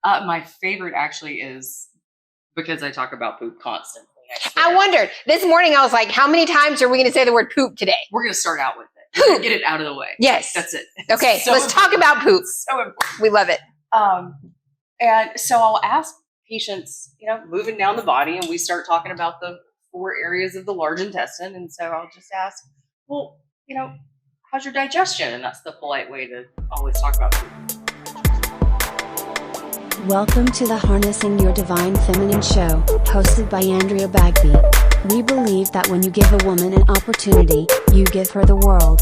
My favorite actually is because I talk about poop constantly. I wondered. This morning I was like, how many times are we going to say the word poop today? We're going to start out with it. We're going to get it out of the way. Yes. That's it. Okay, so let's talk about poop. So important. We love it. And so I'll ask patients, moving down the body, and we start talking about the 4 areas of the large intestine. And so I'll just ask, well, how's your digestion? And that's the polite way to always talk about food. Welcome to the Harnessing Your Divine Feminine show, hosted by Andrea Bagby. We believe that when you give a woman an opportunity, you give her the world.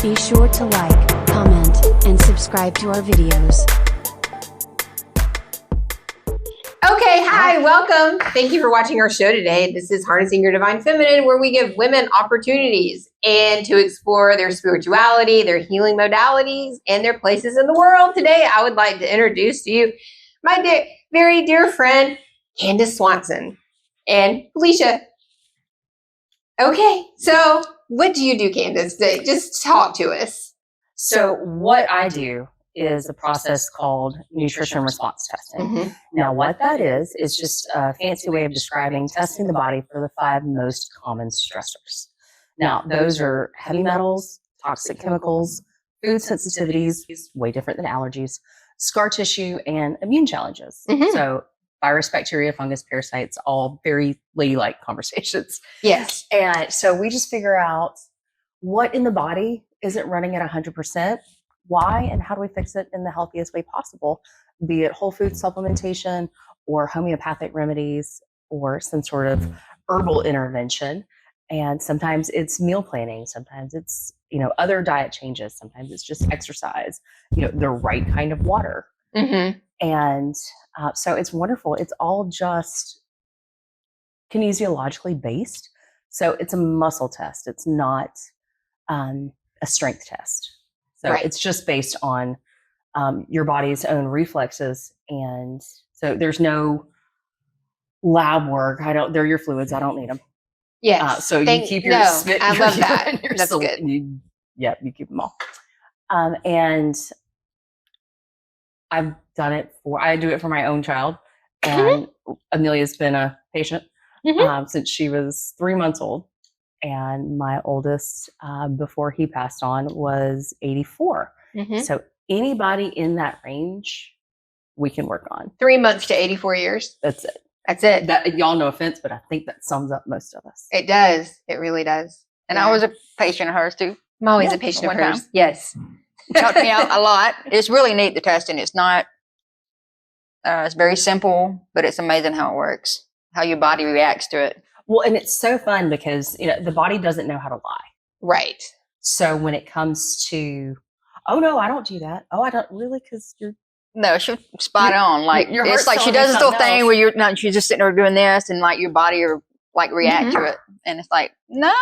Be sure to like, comment, and subscribe to our videos. Okay, hi, welcome. Thank you for watching our show today. This is Harnessing Your Divine Feminine, where we give women opportunities and to explore their spirituality, their healing modalities, and their places in the world. Today, I would like to introduce to you my very dear friend, Candace Swanson and Felicia. Okay, so what do you do, Candace? Just talk to us. So what I do is a process called nutrition response testing. Mm-hmm. Now, what that is just a fancy way of describing testing the body for the 5 most common stressors. Now, those are heavy metals, toxic chemicals, food sensitivities, way different than allergies, scar tissue, and immune challenges. Mm-hmm. So virus, bacteria, fungus, parasites, all very ladylike conversations. Yes. And so we just figure out what in the body isn't running at 100%, why, and how do we fix it in the healthiest way possible, be it whole food supplementation or homeopathic remedies or some sort of herbal intervention. And sometimes it's meal planning, sometimes it's, other diet changes, sometimes it's just exercise, the right kind of water. Mm-hmm. And so it's wonderful. It's all just kinesiologically based. So it's a muscle test. It's not a strength test. So right. It's just based on your body's own reflexes. And so there's no lab work. They're your fluids. I don't need them. Yes. So you keep your spit. I love that. That's good. You keep them all. And I've done it I do it for my own child. And Amelia's been a patient since she was 3 months old. And my oldest, before he passed on, was 84. Mm-hmm. So anybody in that range, we can work on. 3 months to 84 years. That's it. That's it. Y'all, no offense, but I think that sums up most of us. It does. It really does. And I was a patient of hers too. I'm always a patient of one hers. time. Yes. It helped me out a lot. It's really neat, the testing. It's not, it's very simple, but it's amazing how it works, how your body reacts to it. Well, and it's so fun because, the body doesn't know how to lie. Right. So when it comes to, oh no, I don't do that. Oh, I don't really, because you're. No, she's spot on. Like, it's like she does this little thing where she's just sitting there doing this, and like your body will like react to it. And it's like, no,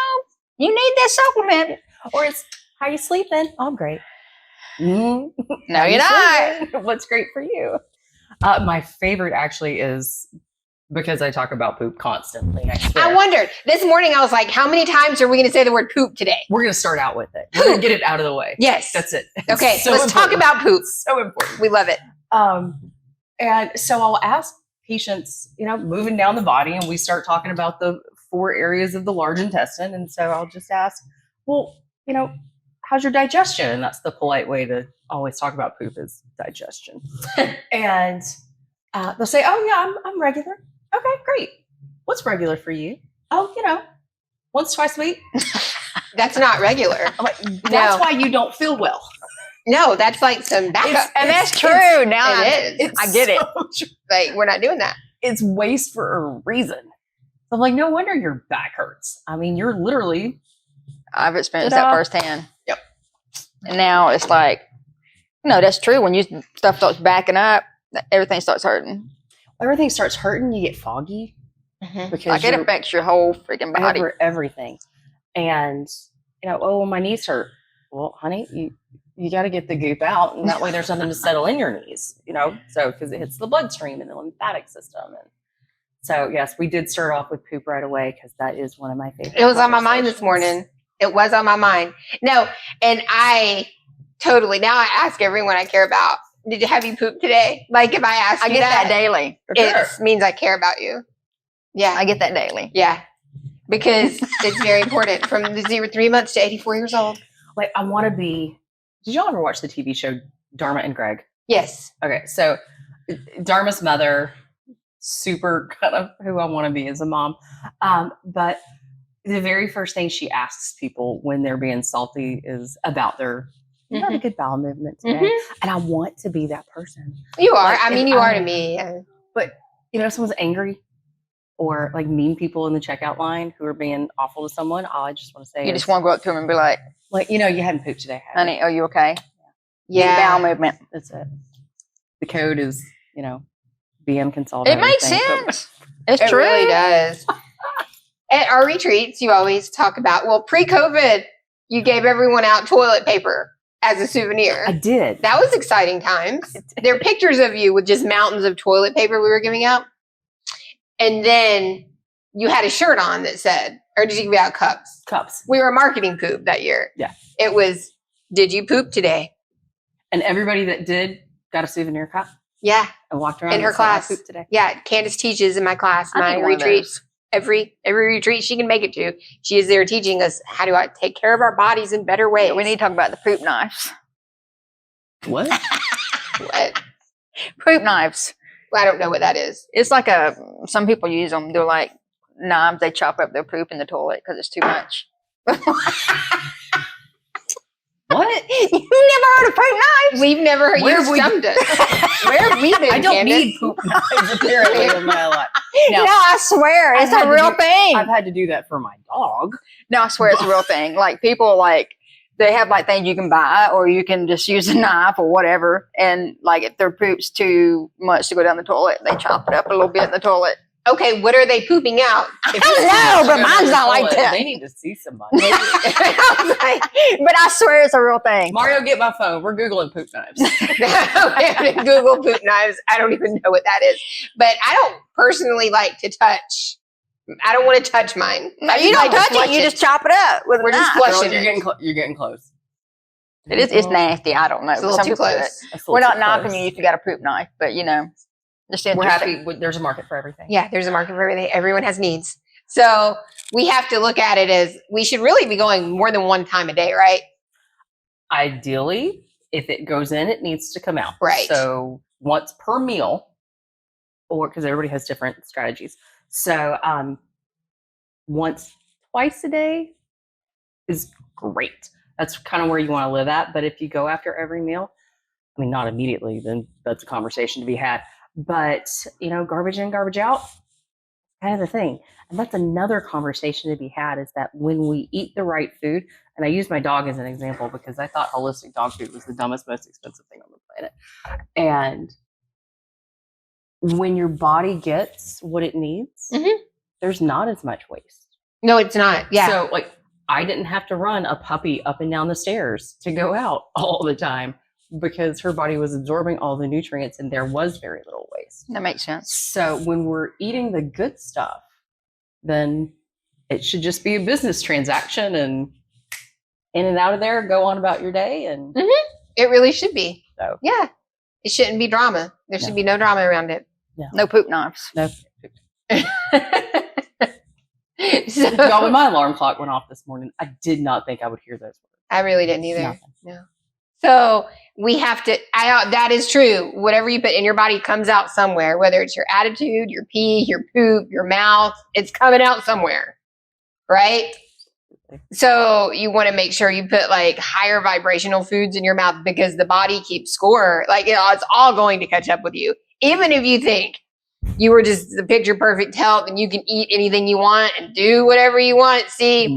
you need that supplement. Or it's, how you sleeping? Oh, I'm great. No, you're not. What's great for you? My favorite actually is because I talk about poop constantly. I wondered. This morning I was like, how many times are we going to say the word poop today? We're going to start out with it. We're going to get it out of the way. Yes. That's it. Okay, so let's talk about poop. So important. We love it. And so I'll ask patients, moving down the body, and we start talking about the 4 areas of the large intestine. And so I'll just ask, well, how's your digestion? And that's the polite way to always talk about poop, is digestion. And they'll say, oh yeah, I'm regular. Okay, great. What's regular for you? Oh, once, twice a week. That's not regular. I'm like, that's why you don't feel well. No, that's like some backup. And that's true. Now I get it. Like, we're not doing that. It's waste for a reason. So I'm like, no wonder your back hurts. I mean, you're literally. I've experienced that firsthand. Yep. And now it's like, no, that's true. When stuff starts backing up, everything starts hurting. Everything starts hurting. You get foggy. Mm-hmm. Because like it affects your whole freaking body. Everything. And, oh, my knees hurt. Well, honey, you got to get the goop out, and that way there's something to settle in your knees, so because it hits the bloodstream and the lymphatic system. And so, yes, we did start off with poop right away because that is one of my favorite. It was on my mind this morning. It was on my mind. No, and I Totally. Now I ask everyone I care about, have you pooped today? Like if I ask I you get that daily. it means I care about you. Yeah. I get that daily. Yeah. Because it's very important from the 3 months to 84 years old. Like, I want to be. Did y'all ever watch the TV show Dharma and Greg? Yes. Okay, so Dharma's mother, super kind of who I want to be as a mom. But the very first thing she asks people when they're being salty is about their you had a good bowel movement today. And I want to be that person. You are. Like, I mean, you are to me. But, if someone's angry or like mean people in the checkout line who are being awful to someone, all I just want to say You just want to go up to them and be like, you hadn't pooped today, have honey, are you okay? Yeah. Bowel movement. That's it. The code is, BM can solve everything. It makes sense. It's It true. really does. At our retreats, you always talk about, well, pre-COVID, you gave everyone out toilet paper as a souvenir. I did. That was exciting times. There are pictures of you with just mountains of toilet paper we were giving out. And then you had a shirt on that said, or did you give out cups? Cups. We were marketing poop that year. Yeah. It was, did you poop today? And everybody that did got a souvenir cup Yeah. and walked around In her and said, "I class. pooped today." Yeah. Candace teaches in my class, I my need one of retreat. those. Every retreat she can make it to, she is there teaching us how do I take care of our bodies in better ways. Yeah, we need to talk about the poop knives. What? What? Poop knives. Well, I don't know what that is. It's like some people use them. They're like knives. They chop up their poop in the toilet because it's too much. What? You've never heard of poop knives? We've never heard Where you have we- stumped us. Where have we been, I don't Candace? need poop knives apparently in my life. No, I swear it's I've had a to real do- thing. I've had to do that for my dog. No, I swear it's a real thing. Like people they have like things you can buy or you can just use a knife or whatever. And like if their poop's too much to go down the toilet, they chop it up a little bit in the toilet. Okay, what are they pooping out? If don't it's too know, much but to go mine's down not the like toilet, that. They need to see somebody. I was like, But I swear it's a real thing. Mario, get my phone. We're Googling poop knives. we have to Google poop knives. I don't even know what that is. But I don't personally like to touch. I don't want to touch mine. No, I you like don't to touch flush it. You just chop it up with a We're just knife. flushing Girl, it. you're getting close. It's nasty. I don't know. It's a little Some too people do it. close. That's a We're little not too knocking close. you if you got a poop knife, but just We're interesting. happy. There's a market for everything. Yeah, there's a market for everything. Everyone has needs. So we have to look at it as we should really be going more than one time a day, right? Ideally, if it goes in, it needs to come out. Right. So once per meal, or because everybody has different strategies. So twice a day is great. That's kind of where you want to live at. But if you go after every meal, I mean, not immediately, then that's a conversation to be had. But, garbage in, garbage out, kind of the thing. And that's another conversation to be had is that when we eat the right food, and I use my dog as an example because I thought holistic dog food was the dumbest, most expensive thing on the planet. And when your body gets what it needs, there's not as much waste. No, it's not. Yeah. So, I didn't have to run a puppy up and down the stairs to go out all the time because her body was absorbing all the nutrients and there was very little waste. That makes sense. So when we're eating the good stuff, then it should just be a business transaction and in and out of there, go on about your day. And It really should be. So. Yeah. It shouldn't be drama. There should be no drama around it. No poop knives. no. So, Y'all, when my alarm clock went off this morning, I did not think I would hear those words. I really didn't either. Nothing. No. So we have to, that is true. Whatever you put in your body comes out somewhere, whether it's your attitude, your pee, your poop, your mouth, it's coming out somewhere. Right? So you want to make sure you put higher vibrational foods in your mouth because the body keeps score. It's all going to catch up with you. Even if you think you were just the picture perfect health and you can eat anything you want and do whatever you want. See,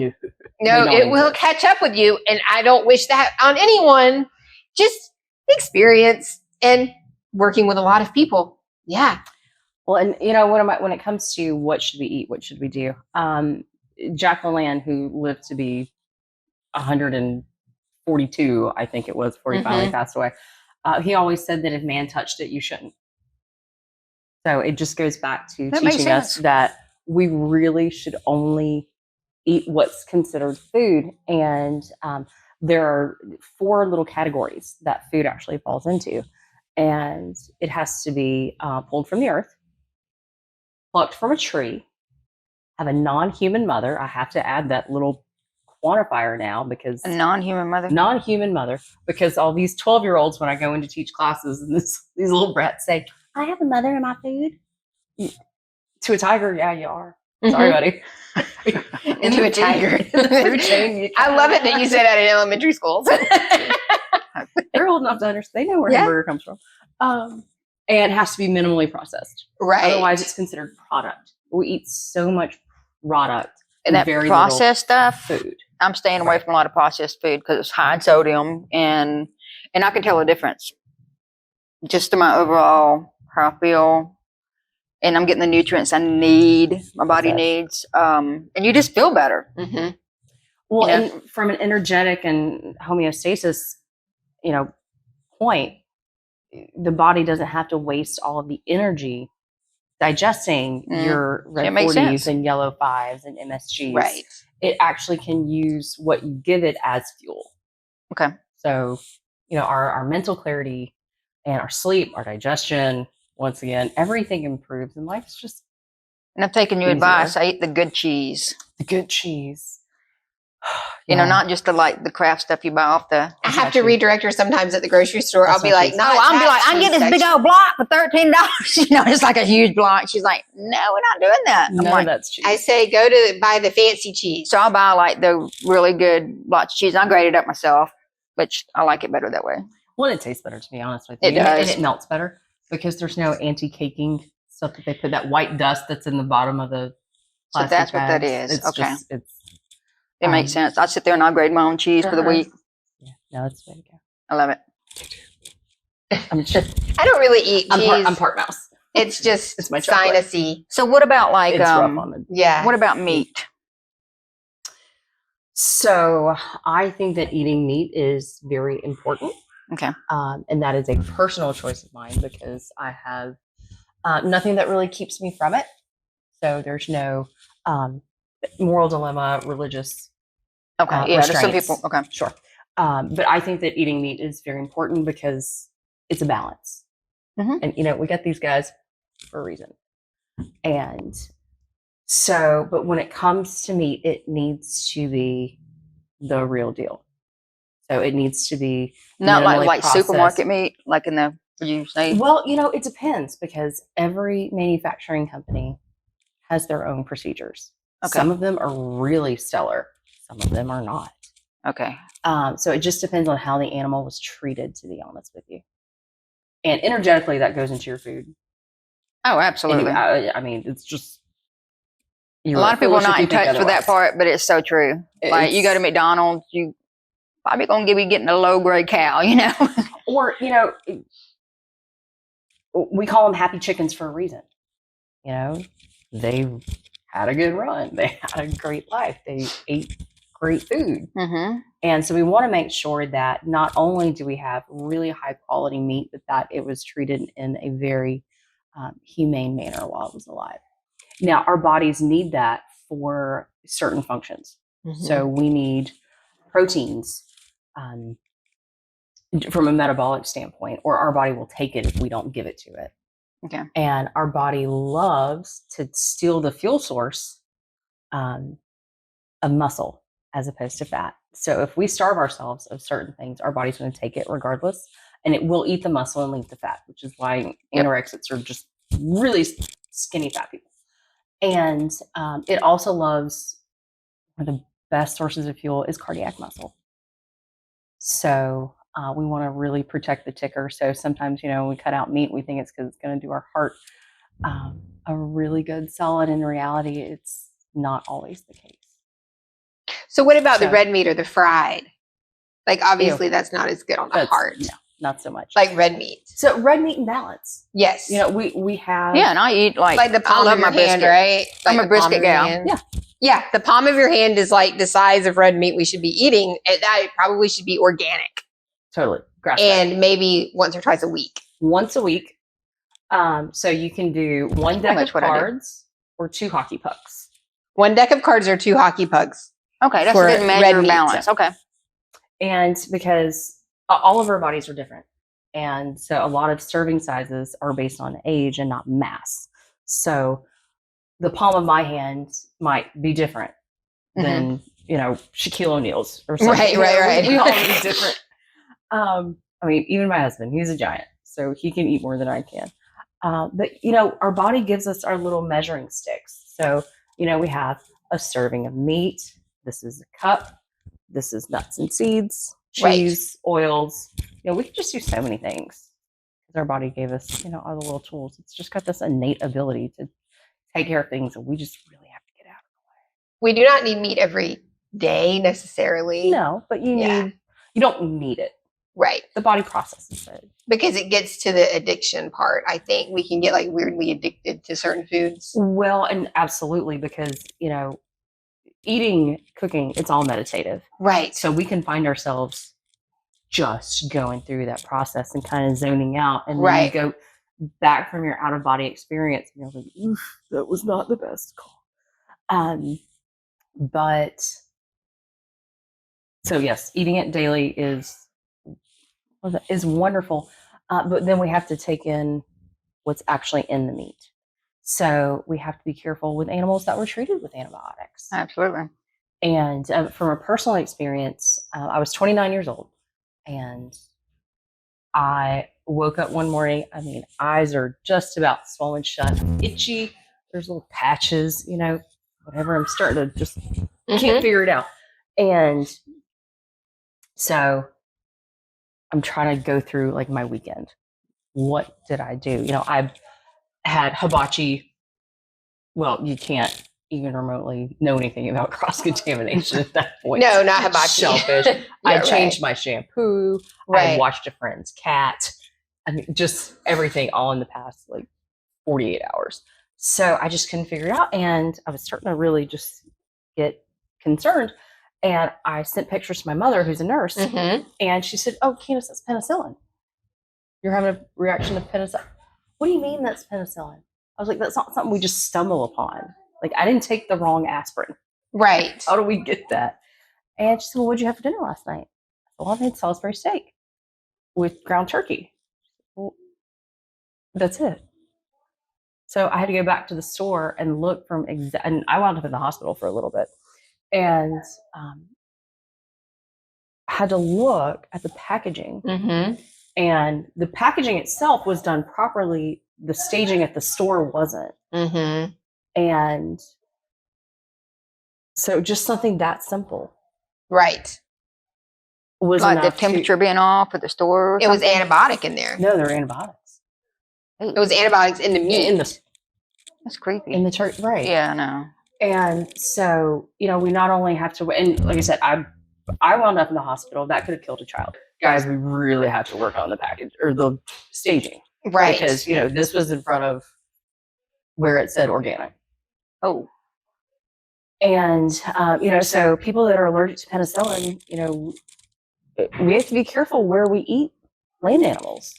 no, it will catch up with you. And I don't wish that on anyone. Just experience and working with a lot of people. Yeah. Well, and when it comes to what should we eat, what should we do? Jack LaLanne, who lived to be 142, I think it was, before he finally passed away, he always said that if man touched it, you shouldn't. So it just goes back to teaching us that we really should only eat what's considered food. And there are 4 little categories that food actually falls into. And it has to be pulled from the earth, plucked from a tree, have a non-human mother. I have to add that little quantifier now because A non-human mother. non-human mother, because all these 12-year-olds, when I go in to teach classes, and these little brats say, I have a mother in my food. To a tiger, yeah, you are. Sorry, buddy. Into a tiger. Food chain, I love it that you say that in elementary schools. they're old enough to understand. They know where Yeah. hamburger comes from. And it has to be minimally processed. Right. Otherwise, it's considered product. We eat so much product And that very processed stuff, little food. I'm staying away from a lot of processed food because it's high in sodium, and I can tell the difference just to my overall how I feel, and I'm getting the nutrients I need, my body needs, and you just feel better. Mm-hmm. Well, You know? and from an energetic and homeostasis, point, the body doesn't have to waste all of the energy digesting your it red makes 40s sense. and yellow 5s and MSGs. Right. It actually can use what you give it as fuel. Okay. So, our mental clarity and our sleep, our digestion, once again, everything improves, and life's just And I'm taking your Easier. advice. I eat the good cheese. the good cheese. Not just the craft stuff you buy off the. I have to redirect her sometimes at the grocery store. I'll That's be not like, cheese. not Oh, I'll be that like, I can get cheese this big section. old block for $13. It's like a huge block. She's like, no, we're not doing that. I'm None like, of that's cheese. I say, go to buy the fancy cheese. so I'll buy like the really good blocks of cheese. I grate it up myself, which I like it better that way. Well, it tastes better, to be honest with you. It does. And it melts better because there's no anti-caking stuff that they put, that white dust that's in the bottom of the So plastic that's what that bags. is. It's Okay. It's It makes sense. I sit there and I'll grade my own cheese for the Uh-huh. week. yeah, no, it's way to go. I love it. I'm just, I don't really eat cheese. I'm part mouse. It's just It's my chocolate. sinusy. So what about like, It's rough on the. Yeah. what about meat? So I think that eating meat is very important. Okay. And that is a personal choice of mine because I have nothing that really keeps me from it. So there's no moral dilemma, religious. Okay. Yeah. There's some restraints. people. Okay. Sure. But I think that eating meat is very important because it's a balance. Mhm. And, we got these guys for a reason. And so, but when it comes to meat, it needs to be the real deal. So it needs to be Not minimally like processed. supermarket meat, like in the, would you say? Well, it depends because every manufacturing company has their own procedures. Okay. Some of them are really stellar. Some of them are not. Okay. So it just depends on how the animal was treated, to be honest with you. And energetically, that goes into your food. Oh, absolutely. I mean, it's just. A lot of people are not in touch with that part, but it's so true. Like you go to McDonald's, you probably gonna be getting a low grade cow, Or, we call them happy chickens for a reason. They had a good run. They had a great life. They ate great food. Mm-hmm. And so we want to make sure that not only do we have really high quality meat, but that it was treated in a very humane manner while it was alive. Now, our bodies need that for certain functions. Mm-hmm. So we need proteins from a metabolic standpoint, or our body will take it if we don't give it to it. Okay. And our body loves to steal the fuel source of muscle as opposed to fat. So if we starve ourselves of certain things, our body's going to take it regardless, and it will eat the muscle and leave the fat, which is why anorexics are just really skinny fat people. And it also loves, one of the best sources of fuel is cardiac muscle. So we want to really protect the ticker. So sometimes, we cut out meat, we think it's because it's going to do our heart a really good solid. In reality, it's not always the case. So what about the So- red meat or the fried? Like, obviously, that's not as good on the heart. No, not so much. Like red meat. So red meat and balance. Yes. We have. Yeah, and I eat like the palm I love of your my hand, brisket. right? I'm Like a the palm brisket of your gal. hand. Yeah. Yeah, the palm of your hand is like the size of red meat we should be eating. And that probably should be organic. Totally. Grass-fed. And maybe once or twice a week. Once a week. So you can do one deck much of what I do. cards or 2 hockey pucks. One deck of cards or 2 hockey pugs. Okay, that's for a good red measure of meat. balance. Okay. And because all of our bodies are different. And so a lot of serving sizes are based on age and not mass. So the palm of my hand might be different than, Shaquille O'Neal's or something. Right. We all eat different. I mean, even my husband, he's a giant, so he can eat more than I can. But, our body gives us our little measuring sticks. So, we have a serving of meat. This is a cup. This is nuts and seeds, cheese, oils. We can just do so many things because our body gave us, all the little tools. It's just got this innate ability to take care of things, and we just really have to get out of the way. We do not need meat every day necessarily. No, but you don't need it. Right. The body processes it. Because it gets to the addiction part. I think we can get like weirdly addicted to certain foods. Well, and absolutely, because, cooking, it's all meditative. Right. So we can find ourselves just going through that process and kind of zoning out. And then you go back from your out of body experience and you're like, oof, that was not the best call. But so yes, eating it daily is wonderful. But then we have to take in what's actually in the meat. So we have to be careful with animals that were treated with antibiotics. Absolutely. And from a personal experience, I was 29 years old and I woke up one morning. I mean, eyes are just about swollen shut, itchy. There's little patches, whatever. I'm starting to just can't figure it out. And so I'm trying to go through like my weekend. What did I do? I had hibachi. Well, you can't even remotely know anything about cross-contamination at that point. No, not hibachi. Shellfish. I changed my shampoo. Right. I watched a friend's cat. I mean, just everything all in the past, 48 hours. So I just couldn't figure it out. And I was starting to really just get concerned. And I sent pictures to my mother, who's a nurse. And she said, oh, Candace, that's penicillin. You're having a reaction to penicillin. What do you mean that's penicillin? I was like, that's not something we just stumble upon. I didn't take the wrong aspirin. Right. How do we get that? And she said, well, what'd you have for dinner last night? Well, I made Salisbury steak with ground turkey. Well, that's it. So I had to go back to the store and look and I wound up in the hospital for a little bit. And had to look at the packaging. And the packaging itself was done properly. The staging at the store wasn't. And so just something that simple. Right. Was like the temperature being off at the store or it was antibiotic in there. No, there were antibiotics. It was antibiotics in the meat. That's creepy. In the turkey, right. Yeah, I know. And so, we not only have to, and like I said, I wound up in the hospital. That could have killed a child. Guys, we really have to work on the package or the staging. Right. Because, this was in front of where it said organic. Oh. And, so people that are allergic to penicillin, we have to be careful where we eat land animals.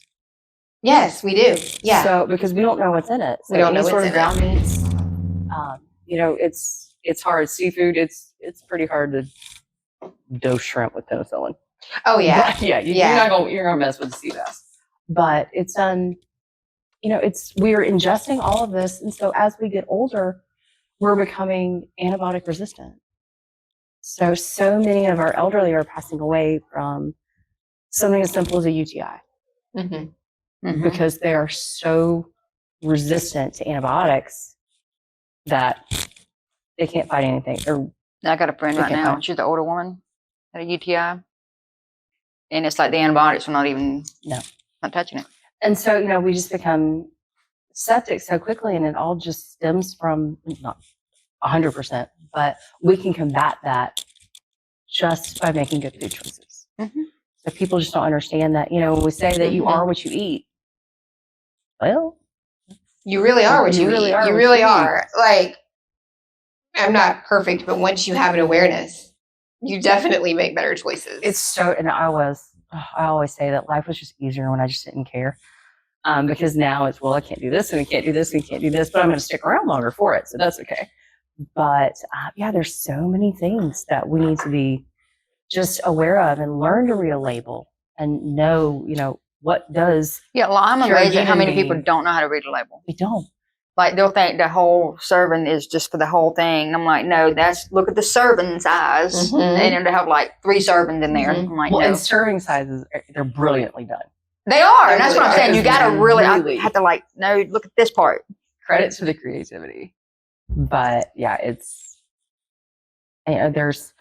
Yes, we do. Yeah. So, because we don't know what's in it. So we don't know sort what's of ground meats, it's hard. Seafood, it's pretty hard to dose shrimp with penicillin. Oh yeah. But, you're gonna mess with the sea bass. But it's we're ingesting all of this, and so as we get older, we're becoming antibiotic resistant. So many of our elderly are passing away from something as simple as a UTI. Because they are so resistant to antibiotics that they can't fight anything. Or I got a friend right now. She's an older woman, had a UTI, and it's like the antibiotics are not touching it. And so we just become septic so quickly, and it all just stems from not 100%, but we can combat that just by making good food choices. So people just don't understand that. When we say that you are what you eat, well, you really are what you really eat. are. You really are. I'm not perfect, but once you have an awareness, you definitely make better choices. It's so, and I always say that life was just easier when I just didn't care. Because now it's, well, I can't do this and I can't do this and I can't do this, but I'm going to stick around longer for it. So that's okay. But there's so many things that we need to be just aware of and learn to read a label and know, what does Yeah, well, I'm Sure, amazed good at how in many me. people don't know how to read a label. we don't. Like they'll think the whole serving is just for the whole thing. And I'm like, no, look at the serving size. Mhm. And they have like 3 servings in there. Mhm. I'm like, Well, no. and serving sizes, they're brilliantly done. They are. They And that's really what I'm are. saying. You got to really, Really. I have to like, no, look at this part. Credit to the creativity. But yeah, it's, there's,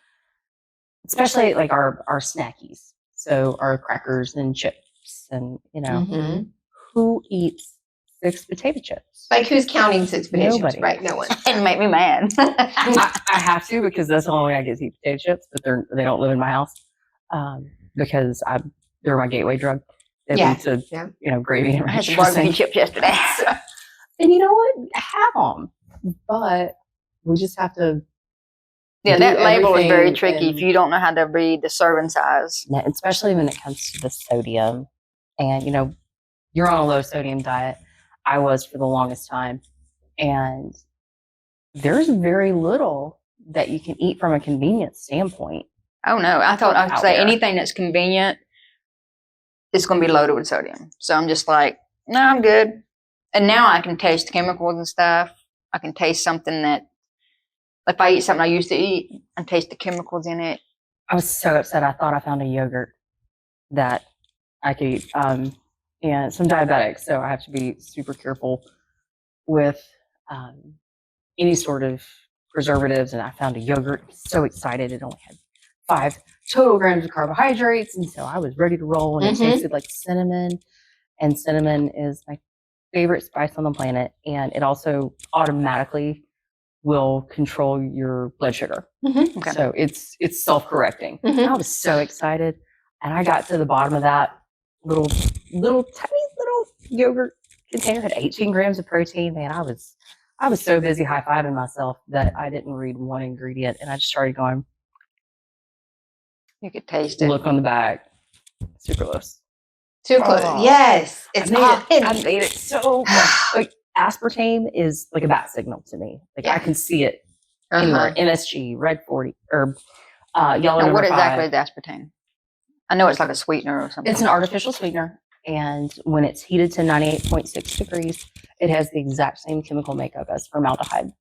especially like our snackies. So our crackers and chips and, Mhm. who eats 6 potato chips? Like who's counting 6 potato chips? Nobody. Right, no one. And make me mad. I have to because that's the only way I get to eat potato chips, but they don't live in my house because they're my gateway drug. They lead to gravy and I had some ranch barbecue dressing. chips yesterday. And you know what? Have them, but we just have to. Yeah, do that label is very everything tricky if and- you don't know how to read the serving size. Yeah, especially when it comes to the sodium. And you're on a low sodium diet. I was for the longest time, and there's very little that you can eat from a convenience standpoint. Oh no, I thought I'd Out say there. anything that's convenient is going to be loaded with sodium. So I'm just like, no, I'm good. And now I can taste chemicals and stuff. I can taste something that, if I eat something I used to eat, and taste the chemicals in it. I was so upset. I thought I found a yogurt that I could eat. And so I'm diabetic, so I have to be super careful with any sort of preservatives. And I found a yogurt. I was so excited. It only had 5 total grams of carbohydrates. And so I was ready to roll. And Mhm. it tasted like cinnamon. And cinnamon is my favorite spice on the planet. And it also automatically will control your blood sugar. Mhm. Okay. So it's self-correcting. Mhm. I was so excited. And I got to the bottom of that little tiny little yogurt container, had 18 grams of protein. Man, I was so busy high-fiving myself that I didn't read one ingredient, and I just started going, You could taste it. look on the back, sucralose. Too close. Oh. Yes. It's I made it so like aspartame is like a bat signal to me. Like Yeah. I can see it anywhere. MSG, red 40, or yellow Now, number what 5. exactly is aspartame? I know it's like a sweetener or something. It's an artificial sweetener, and when it's heated to 98.6 degrees, it has the exact same chemical makeup as formaldehyde.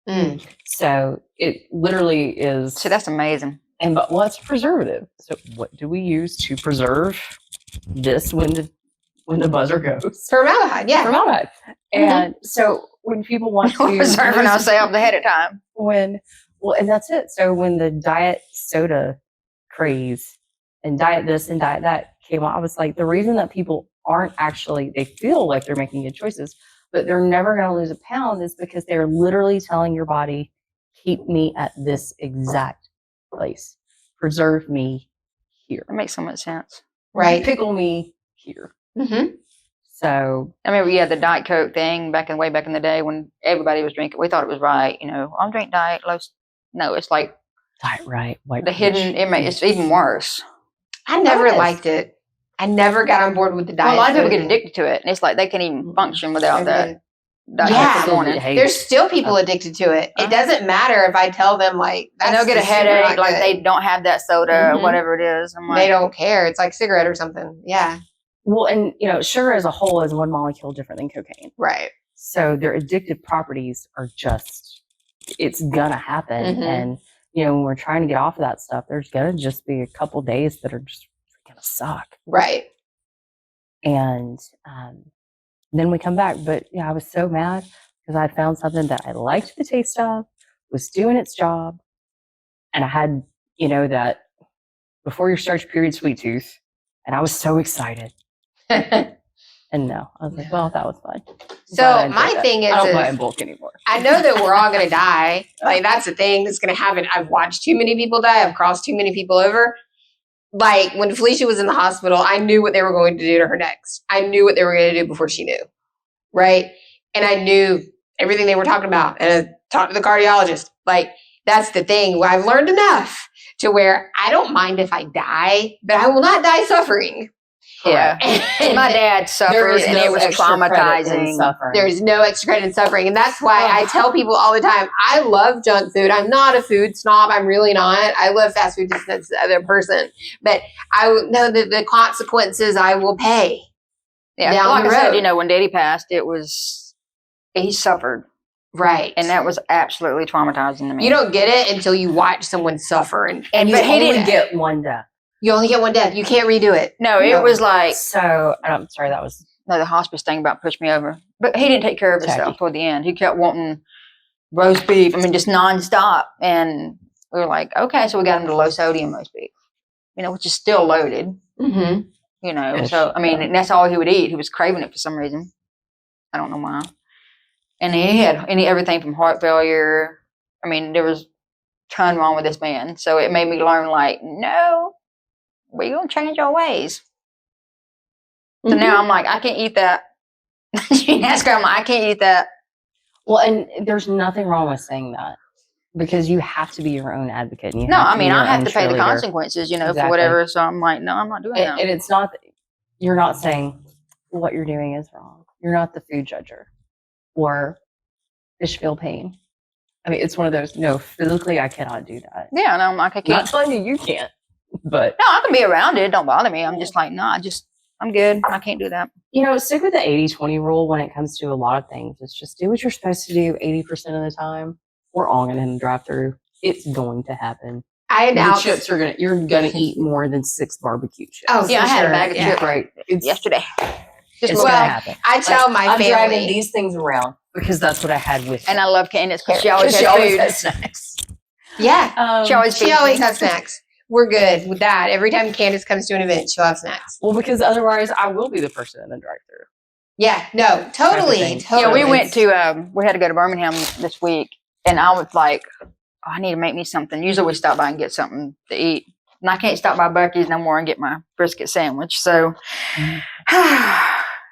Mm. So it literally is. See, that's amazing. But what's preservative? So what do we use to preserve this when the buzzer goes? Formaldehyde, yeah. Formaldehyde. And so when people want to We're preserving lose- ourselves ahead of time. and that's it. So when the diet soda craze and diet this and diet that came on, I was like, the reason that people aren't actually, they feel like they're making good choices, but they're never going to lose a pound is because they're literally telling your body, keep me at this exact place. Preserve me here. That makes so much sense. Right. Pickle me here. Mm-hmm. So I remember you had the Diet Coke thing way back in the day when everybody was drinking. We thought it was right, I'll drink Diet. No, it's like diet right. White the hidden. It's even worse. I never Yes. liked it. I never got on board with the Well, diet. a lot of people soda get addicted to it, and it's like they can't even function without that. Diet Yeah. Coke in the morning. Hey, There's still people addicted to it. It doesn't matter if I tell them like And they'll get a that's super headache, not like good. they don't have that soda or Mhm. whatever it is. I'm like, They don't care. It's like cigarette or something. Yeah. well, and sugar as a whole is one molecule different than cocaine. Right. So their addictive properties are just, it's gonna happen. Mhm. And when we're trying to get off of that stuff, there's gonna just be a couple days that are just gonna suck. Right. And then we come back. But I was so mad because I found something that I liked the taste of, was doing its job, and I had that before your starch period sweet tooth, and I was so excited. And no, I was like, well, that was fun. So Glad I enjoyed my that. thing is, I don't buy in bulk anymore. I know that we're all going to die. Like that's the thing that's going to happen. I've watched too many people die. I've crossed too many people over. Like when Felicia was in the hospital, I knew what they were going to do to her next. I knew what they were going to do before she knew. Right. And I knew everything they were talking about. And I talked to the cardiologist. Like that's the thing where I've learned enough to where I don't mind if I die, but I will not die suffering. Yeah. And my dad There suffered, is and no it was extra credit in traumatizing. suffering. There's no extra credit in suffering. And that's why I tell people all the time, I love junk food. I'm not a food snob. I'm really not. I love fast food just as the other person. But I know that the consequences I will pay. Yeah, down like the I said, road. when Daddy passed, he suffered, Right. and that was absolutely traumatizing to me. You don't get it until you watch someone suffer. And And you but he only didn't get one death. you only get one death. You can't redo it. No, it was like So, I'm sorry, that was the hospice thing about pushed me over. But he didn't take care of himself Tacky. toward the end. He kept wanting roast beef. I mean, just nonstop. And we were like, okay, so we got him to low sodium roast beef, which is still loaded. Mm-hmm. Ish, So I mean, yeah. and that's all he would eat. He was craving it for some reason. I don't know why. And he had everything from heart failure. I mean, there was a ton wrong with this man. So it made me learn, like, no, we're gonna change our ways. So now I'm like, I can't eat that. She asked Grandma, I can't eat that. Well, and there's nothing wrong with saying that because you have to be your own advocate. And you No, have I to be mean, your I have own to pay the cheerleader. consequences, for Exactly. whatever. So I'm like, no, I'm not doing that. And it's not, you're not saying what you're doing is wrong. You're not the food judger or fish feel pain. I mean, it's one of those, no, physically, I cannot do that. Yeah, and I'm like, I I'm not can't. telling you can't, but. No, I can be around it. Don't bother me. I'm just like, no, I'm good. I can't do that. Stick with the 80-20 rule when it comes to a lot of things. It's just do what you're supposed to do 80% of the time. We're all going to drive through. It's going to happen. I The announced. chips you're gonna eat more than 6 barbecue chips. Oh, Yeah, for I had a sure. bag of Yeah. chips Right. It's yesterday. It's Well, gonna happen. I tell my I'm dragging family. these things around because that's what I had with me. And I love Candace because she always She has always food. has snacks. Yeah. She always She feeds always me. has snacks. We're good with that. Every time Candace comes to an event, she'll have snacks. Well, because otherwise I will be the person in the drive-through. Yeah, no, totally. thing. Totally. Yeah, we went to, we had to go to Birmingham this week, and I was like, oh, I need to make me something. Usually we stop by and get something to eat. And I can't stop by Buc-ee's no more and get my brisket sandwich. So,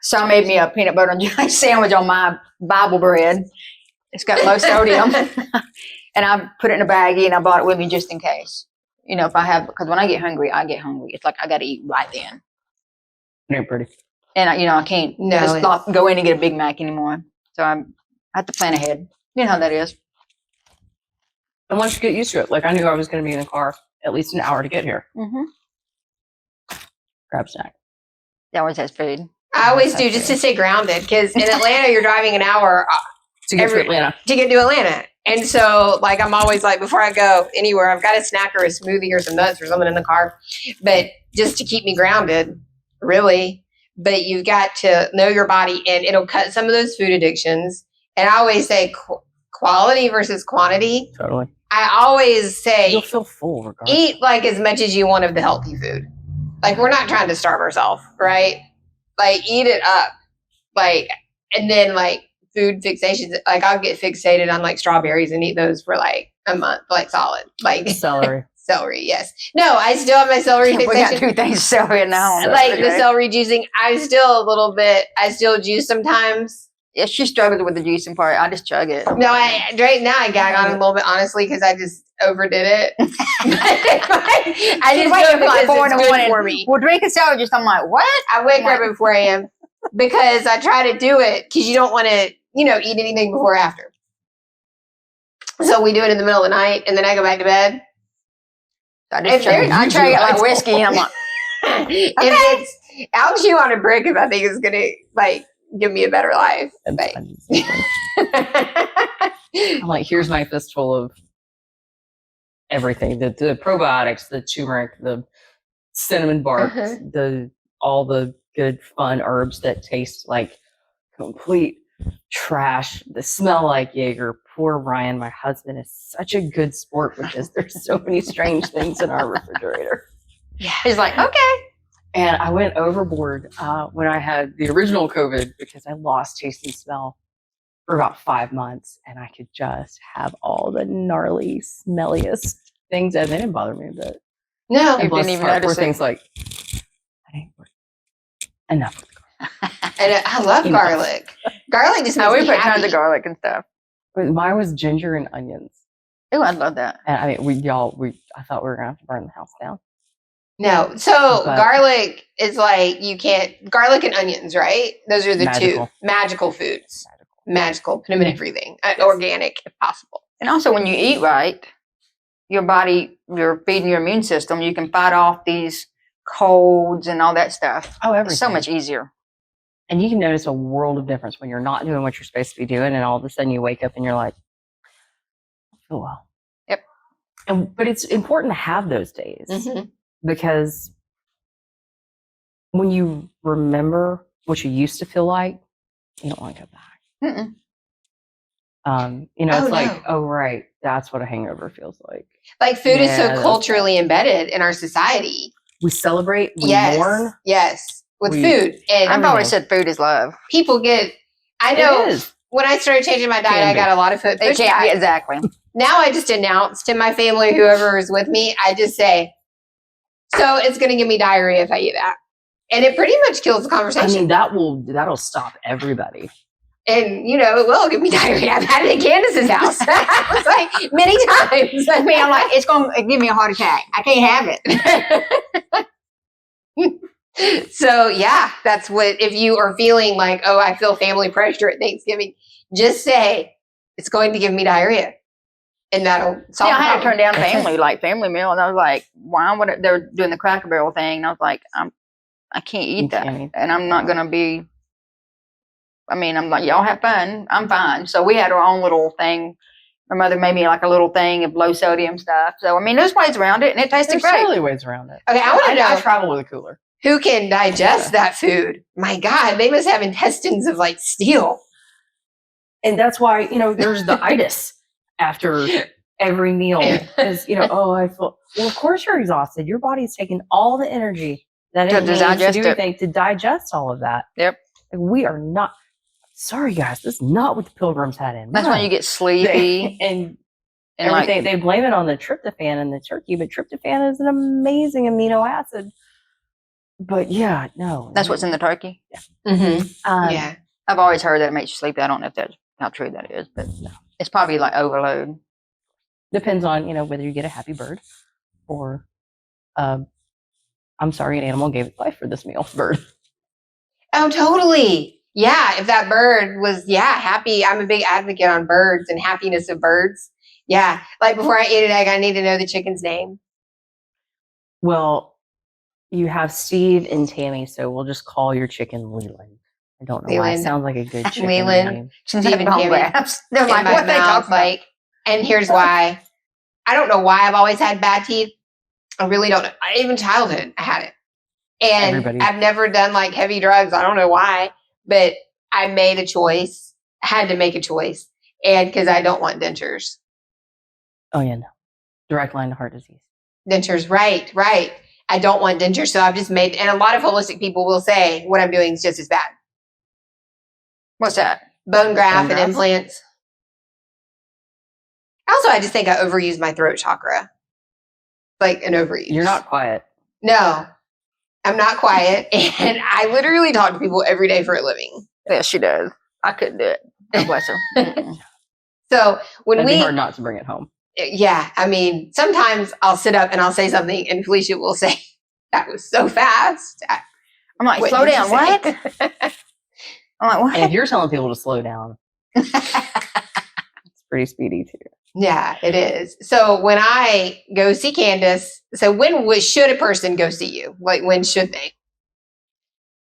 so I made me a peanut butter and jelly sandwich on my Bible bread. It's got low sodium. And I put it in a baggie and I brought it with me just in case. If I have, because when I get hungry, I get hungry. It's like I got to eat right then. They're pretty. And I can't just not go in and get a Big Mac anymore. So I have to plan ahead. You know how that is. And once you get used to it, like I knew I was going to be in the car at least an hour to get here. Mm-hmm. Grab snack. It always has food. I always do just to stay grounded because in Atlanta, you're driving an hour To get to Atlanta. to get to Atlanta. And so, like, I'm always like, before I go anywhere, I've got a snack or a smoothie or some nuts or something in the car. But just to keep me grounded, really. But you've got to know your body and it'll cut some of those food addictions. And I always say quality versus quantity. Totally. I always say You'll feel full regardless. eat like as much as you want of the healthy food. Like, we're not trying to starve ourselves, right? Like, eat it up. Like, and then like food fixations, like I'll get fixated on like strawberries and eat those for like a month, like solid. Like Celery. celery, yes. No, I still have my celery We got fixation. 2 things to celery now. Like the celery juicing, I still juice sometimes. Yeah, she struggles with the juicing part. I just chug it. No, right now I gag on it a little bit, honestly, because I just overdid it. I just do it because it's good for me. We're drinking celery juice. I'm like, what? I wake up at 4 a.m. because I try to do it because you don't want to, eat anything before or after. So we do it in the middle of the night, and then I go back to bed. I try it like whiskey, and I'm like, If it's, I'll chew on a brick if I think it's gonna like give me a better life. But- I'm like, here's my fistful of everything: the probiotics, the turmeric, the cinnamon bark, all the good fun herbs that taste like complete trash, that smell like Jaeger. Poor Ryan, my husband, is such a good sport because there's so many strange things in our refrigerator. Yeah. he's like, okay. And I went overboard when I had the original COVID because I lost taste and smell for about 5 months, and I could just have all the gnarly, smelliest things, and they didn't bother me a bit. No, And bless didn't his even heart, were notice it. things like, I ain't worried. Enough. and I love Enough. garlic. Garlic just makes We me put happy. tons of garlic and stuff. But mine was ginger and onions. Oh, I love that. And I mean, I thought we were gonna have to burn the house down. No. So But- garlic is like, you can't, garlic and onions, right? Those are the Magical. two magical foods. Magical. Put them in everything. Organic if possible. And also, when you eat right, your body, you're feeding your immune system. You can fight off these colds and all that stuff. Oh, It's everything. so much easier. And you can notice a world of difference when you're not doing what you're supposed to be doing, and all of a sudden you wake up and you're like, oh well. Yep. But it's important to have those days Mhm. because when you remember what you used to feel like, you don't want to go back. Mm-mm. It's Oh, like, no. oh right, that's what a hangover feels like. Like food is Yeah, so that's culturally embedded in our society. We celebrate, we Yes. mourn. Yes. With We- food. And I've always Everything. said food is love. people get, I know It is. when I started changing my diet, Can I be. got a lot of food It can't pushback. be exactly. Now I just announce to my family, whoever is with me, I just say, so it's going to give me diarrhea if I eat that. And it pretty much kills the I conversation. mean, that'll stop everybody. And, it will give me diarrhea. I've had it at Candace's house. It's like many times. I mean, I'm like, it's going to give me a heart attack. I can't have it. So, yeah, that's what, if you are feeling like, oh, I feel family pressure at Thanksgiving, just say, it's going to give me diarrhea. And that'll solve Yeah, I the had to turn problem. down family meal, and I was like, why would it? They're doing the Cracker Barrel thing, and I was like, I can't You eat that, can't eat and I'm not gonna be. I mean, I'm like, y'all have fun. I'm fine. So we had our own little thing. My mother made me like a little thing of low sodium stuff. So I mean, there's ways around it, and it tasted There's great. totally ways around it. Okay, I want to I know travel with a cooler. who can digest that food. My God, they must have intestines of like steel. And that's why, there's the itis after every meal. Because, I feel, well, of course you're exhausted. Your body's taking all the energy that To it needs to digest do it. everything to digest all of that. Yep. Like, we are not, sorry guys, this is not what the pilgrims had in mind. That's when you get sleepy and and everything. like, They blame it on the tryptophan in the turkey, but tryptophan is an amazing amino acid. But yeah, no. that's what's in the turkey. Mm-hmm. Um, Yeah. I've always heard that it makes you sleepy. I don't know if that's how true that is, but No. it's probably like overload. Depends on, whether you get a happy bird or, I'm sorry, an animal gave its life for this meal. Bird. Oh, totally. Yeah. If that bird was, happy. I'm a big advocate on birds and happiness of birds. Yeah. Like before I eat an egg, I need to know the chicken's name. Well, you have Steve and Tammy, so we'll just call your chicken Leland. I don't know why. It Leland. sounds like a good chicken Leland. name. She's Steve having and home Tammy labs. They're In like, my what they mouth, talking about? like, and here's why. I don't know why I've always had bad teeth. I really don't know. Even childhood, I had it. And Everybody. I've never done like heavy drugs. I don't know why, but I made a choice. I had to make a choice. And because I don't want dentures. Oh, yeah, no. Direct line to heart disease. Dentures, right. I don't want dentures. So I've just made, and a lot of holistic people will say what I'm doing is just as bad. What's that? Bone graft and graft? implants. Also, I just think I overuse my throat chakra. Like an overuse. You're not quiet. No, I'm not quiet. And I literally talk to people every day for a living. Yeah, she does. I couldn't do it. God bless her. Mm-mm. So when It'd be we, hard not to bring it home. yeah, I mean, sometimes I'll sit up and I'll say something and Felicia will say, that was so fast. I'm like, What slow did you down. say?" What? I'm like, what? And if you're telling people to slow down, it's pretty speedy too. Yeah, it is. So when I go see Candace, so should a person go see you? Like when should they?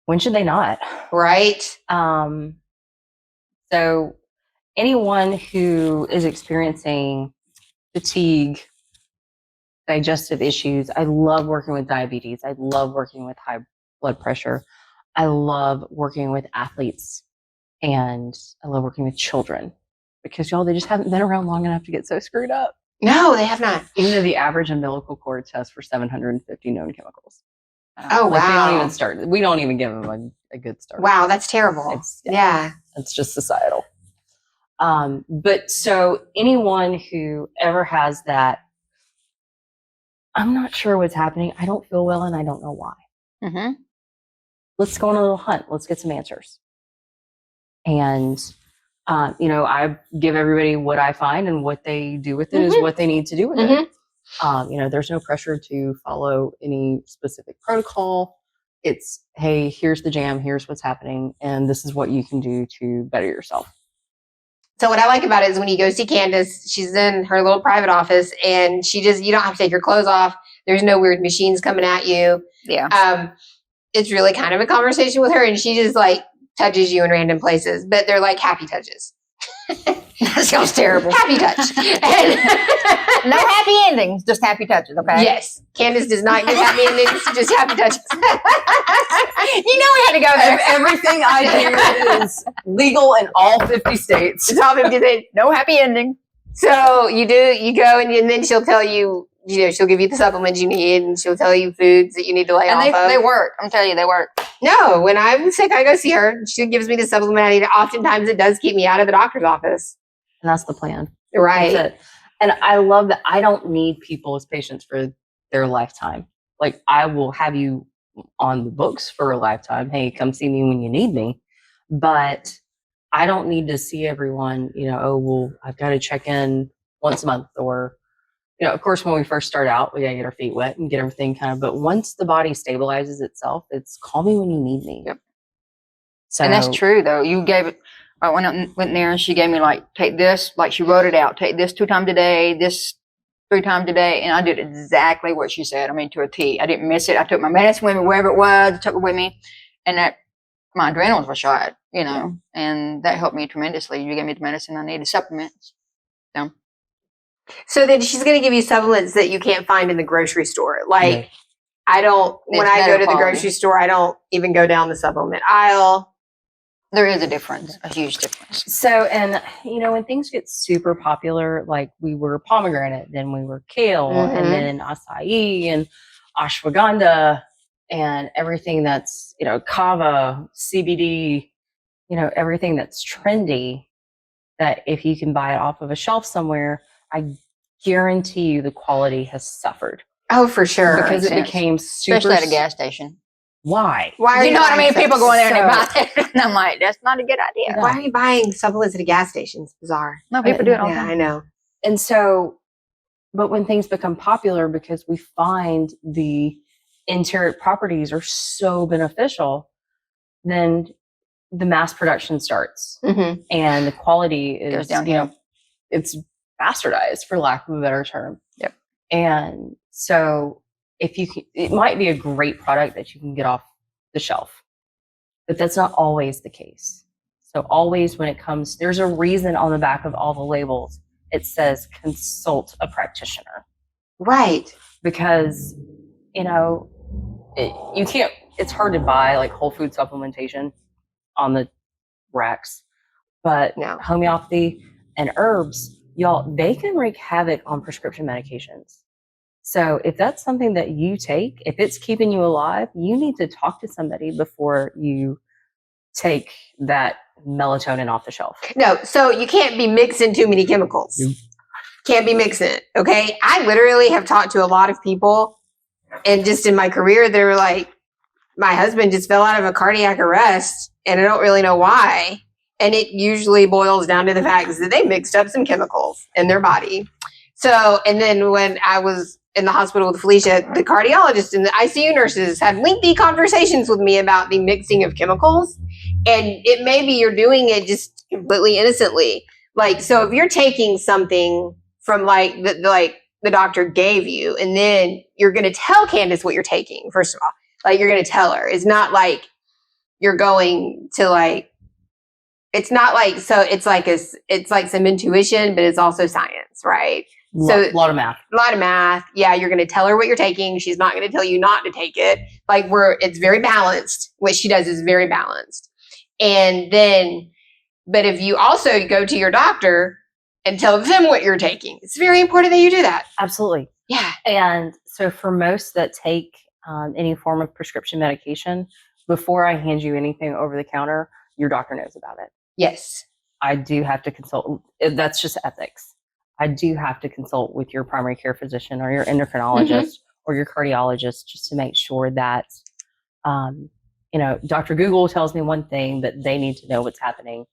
When should they not? Right? So anyone who is experiencing fatigue, digestive issues, I love working with diabetes. I love working with high blood pressure. I love working with athletes, and I love working with children because y'all, they just haven't been around long enough to get so screwed up. No, they have not. Even though the average umbilical cord tests for 750 known chemicals. Oh, Like, wow. They don't even start. We don't even give them a good start. Wow, that's terrible. Yeah. It's just societal. But so anyone who ever has that, I'm not sure what's happening. I don't feel well and I don't know why. Mm-hmm. Let's go on a little hunt. Let's get some answers. And, I give everybody what I find, and what they do with it is what they need to do with it. There's no pressure to follow any specific protocol. It's, hey, here's the jam, here's what's happening, and this is what you can do to better yourself. So what I like about it is when you go see Candace, she's in her little private office, and you don't have to take your clothes off. There's no weird machines coming at you. Yeah. It's really kind of a conversation with her, and she just like touches you in random places, but they're like happy touches. That sounds terrible. Happy touch. No happy endings, just happy touches, okay? Yes. Candace does not give happy endings, just happy touches. You know we had to go there. Everything I do is legal in all 50 states. It's all 50 states. No happy ending. So you go and then she'll tell you, she'll give you the supplements you need, and she'll tell you foods that you need to lay off of. They work. I'm telling you, they work. No, when I'm sick, I go see her. She gives me the supplement I need. Oftentimes it does keep me out of the doctor's office. And that's the plan. Right. That's it. And I love that I don't need people as patients for their lifetime. Like, I will have you on the books for a lifetime. Hey, come see me when you need me. But I don't need to see everyone, I've got to check in once a month, or, of course, when we first start out, we got to get our feet wet and get everything but once the body stabilizes itself, it's call me when you need me. Yep. So, and that's true, though. You gave it, I went there and she gave me, like, take this, like she wrote it out, take this 2 times a day, this 3 times a day. And I did exactly what she said. I mean, to a T. I didn't miss it. I took my medicine with me, wherever it was, I took it with me. And my adrenals were shot, and that helped me tremendously. You gave me the medicine I needed, supplements. So then she's going to give you supplements that you can't find in the grocery store. Like, yeah. When I go to the grocery store, I don't even go down the supplement aisle. There is a difference, a huge difference. So, and when things get super popular, like we were pomegranate, then we were kale, and then acai and ashwagandha, and everything that's, kava, CBD, everything that's trendy, that if you can buy it off of a shelf somewhere, I guarantee you the quality has suffered. Oh, for sure. Because it became super... Especially at a gas station. Why? Why are you know what I mean? People go in there and they buy it. And I'm like, that's not a good idea. Why are you buying supplements at a gas station? It's bizarre. No, people do it all the time. I know. And so, but when things become popular, because we find the enteric properties are so beneficial, then the mass production starts. And the quality is, goes downhill. It's bastardized, for lack of a better term. Yep. And so, it might be a great product that you can get off the shelf, but that's not always the case. So always when it comes, there's a reason on the back of all the labels, it says consult a practitioner. Right. Because, you can't, it's hard to buy like whole food supplementation on the racks, but homeopathy and herbs, y'all, they can wreak havoc on prescription medications. So if that's something that you take, if it's keeping you alive, you need to talk to somebody before you take that melatonin off the shelf. No, so you can't be mixing too many chemicals. Can't be mixing it, okay? I literally have talked to a lot of people, and just in my career, they were like, my husband just fell out of a cardiac arrest, and I don't really know why. And it usually boils down to the fact that they mixed up some chemicals in their body. So, and then when I was in the hospital with Felicia, the cardiologist and the ICU nurses had lengthy conversations with me about the mixing of chemicals. And it may be you're doing it just completely innocently. Like, so if you're taking something from the doctor gave you, and then you're going to tell Candace what you're taking, first of all, like you're going to tell her. It's not like you're going to it's not like, so it's like some intuition, but it's also science, right? So a lot of math. A lot of math. Yeah, you're going to tell her what you're taking. She's not going to tell you not to take it. It's very balanced. What she does is very balanced. And then, but if you also go to your doctor and tell them what you're taking, it's very important that you do that. Absolutely. Yeah. And so for most that take any form of prescription medication, before I hand you anything over the counter, your doctor knows about it. Yes. I do have to consult. That's just ethics. I do have to consult with your primary care physician or your endocrinologist or your cardiologist just to make sure that, Dr. Google tells me one thing, but they need to know what's happening.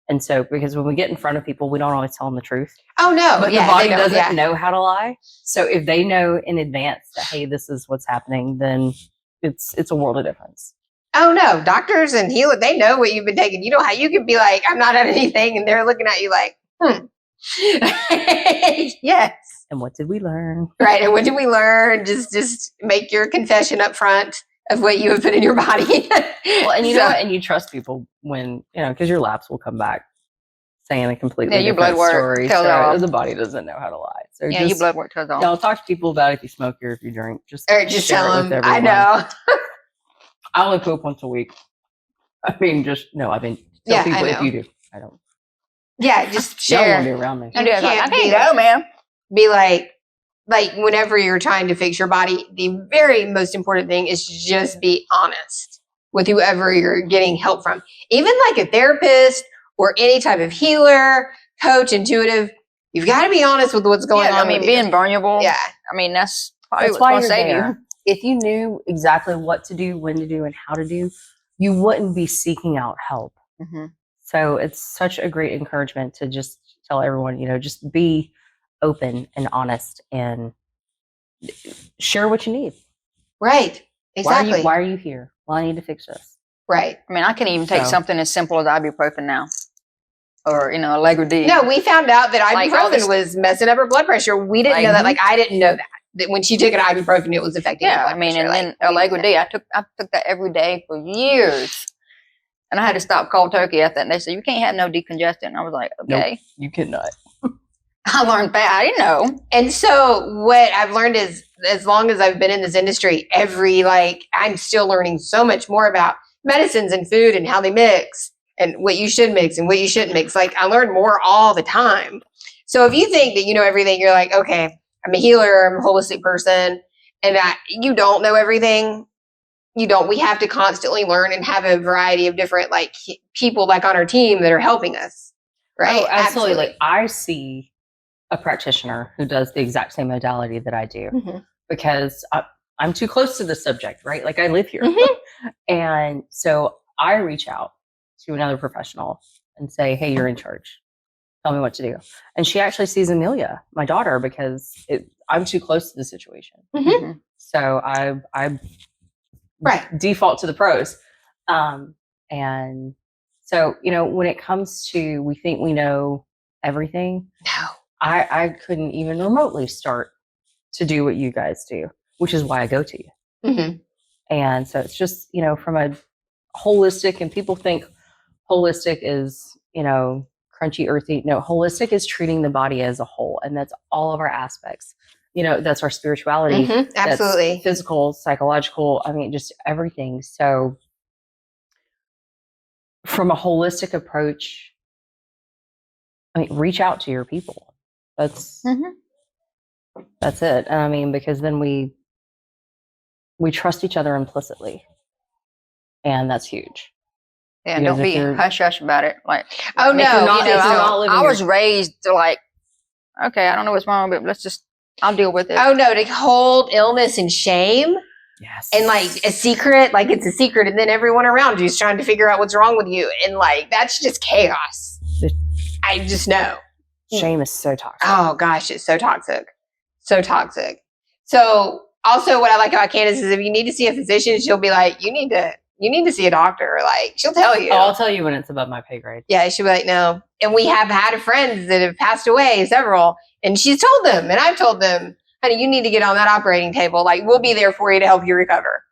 And so, because when we get in front of people, we don't always tell them the truth. Oh no, But yeah, the body they don't, doesn't know how to lie. So if they know in advance that, hey, this is what's happening, then it's a world of difference. Oh no, doctors and healers, they know what you've been taking. You know how you can be like, I'm not on anything, and they're looking at you like, yes. And what did we learn? Right. And what did we learn? Just make your confession up front of what you have put in your body. Well, and you know what? And you trust people when, because your labs will come back saying a completely your different blood work story. tells So all. the body doesn't know how to lie. So your blood work tells all. Talk to people about it if you smoke or if you drink. Just Or just share tell it with them, I everyone. know. I only poop once a week. Tell Yeah, people I if know. you do. I don't. Yeah, just Y'all share. want to be around me. You I can't can't be go, man. Be like whenever you're trying to fix your body, the very most important thing is just be honest with whoever you're getting help from. Even like a therapist or any type of healer, coach, intuitive, you've got to be honest with what's going on. I mean, with being you. vulnerable. Yeah. I mean, that's probably That's what's why going you're to save you. there. If you knew exactly what to do, when to do, and how to do, you wouldn't be seeking out help. Mm-hmm. So it's such a great encouragement to just tell everyone, just be open and honest and share what you need. Right. Exactly. Why are you here? Well, I need to fix this. Right. I mean, I can even take So- something as simple as ibuprofen now, or Allegra D. No, we found out that Like all ibuprofen this- was messing up her blood pressure. We didn't know that. Like, I didn't know that when she took an ibuprofen, it was affecting her Yeah, blood I mean, pressure. and Like, then we Allegra didn't D. I took that every day for years, and I had to stop cold turkey after that. And they said you can't have no decongestant. And I was like, okay. You cannot. I learned that. I didn't know. And so what I've learned is, as long as I've been in this industry, I'm still learning so much more about medicines and food and how they mix and what you should mix and what you shouldn't mix. Like, I learn more all the time. So if you think that you know everything, you're like, okay, I'm a healer, I'm a holistic person, and you don't know everything. You don't. We have to constantly learn and have a variety of different people on our team that are helping us. Right? Oh, absolutely. Like, I see a practitioner who does the exact same modality that I do Mhm. because I'm too close to the subject, right? Like, I live here. Mhm. And so I reach out to another professional and say, hey, you're in charge. Tell me what to do. And she actually sees Amelia, my daughter, because I'm too close to the situation. Mhm. Mm-hmm. So I Right. default to the pros. And so, when it comes to, we think we know everything, No. I couldn't even remotely start to do what you guys do, which is why I go to you. Mhm. And so it's just, from a holistic, and people think holistic is, crunchy, earthy. No, holistic is treating the body as a whole. And that's all of our aspects. That's our spirituality. Mhm. Absolutely. That's physical, psychological. I mean, just everything. So from a holistic approach, reach out to your people. That's it. And I mean, because then we trust each other implicitly, and that's huge. Yeah, Because don't if be you're- hush hush about it. Like, Oh, if you're no. not- if you're not living I your- was raised to okay, I don't know what's wrong, but I'll deal with it. Oh no, to hold illness and shame Yes. and a secret, it's a secret, and then everyone around you is trying to figure out what's wrong with you, and that's just chaos. I just know. Shame is so toxic. Oh gosh, it's so toxic, so toxic. So also, what I like about Candace is if you need to see a physician, she'll be like, you need to see a doctor. She'll tell you. Oh, I'll tell you when it's above my pay grade. Yeah, she'll be like, no. And we have had friends that have passed away, several, and she's told them, and I've told them, honey, you need to get on that operating table. We'll be there for you to help you recover.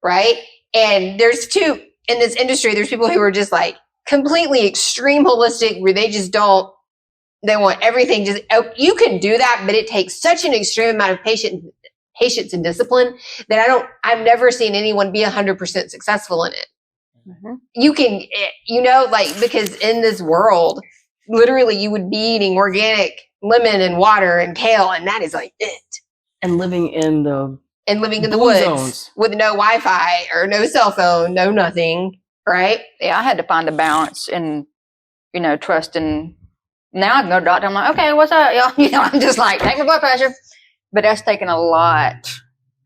Right? And there's two in this industry, there's people who are just completely extreme holistic where they just they want everything you can do that, but it takes such an extreme amount of patience and discipline that I've never seen anyone be 100% successful in it. Mm-hmm. You can, because in this world, literally you would be eating organic lemon and water and kale, and that is it. And living in the Living in the blue woods zones. with no Wi-Fi or no cell phone, no nothing, right? Yeah, I had to find a balance and, trust. And now I can go to the doctor. I'm like, okay, what's up, y'all? I'm just take my blood pressure. But that's taken a lot,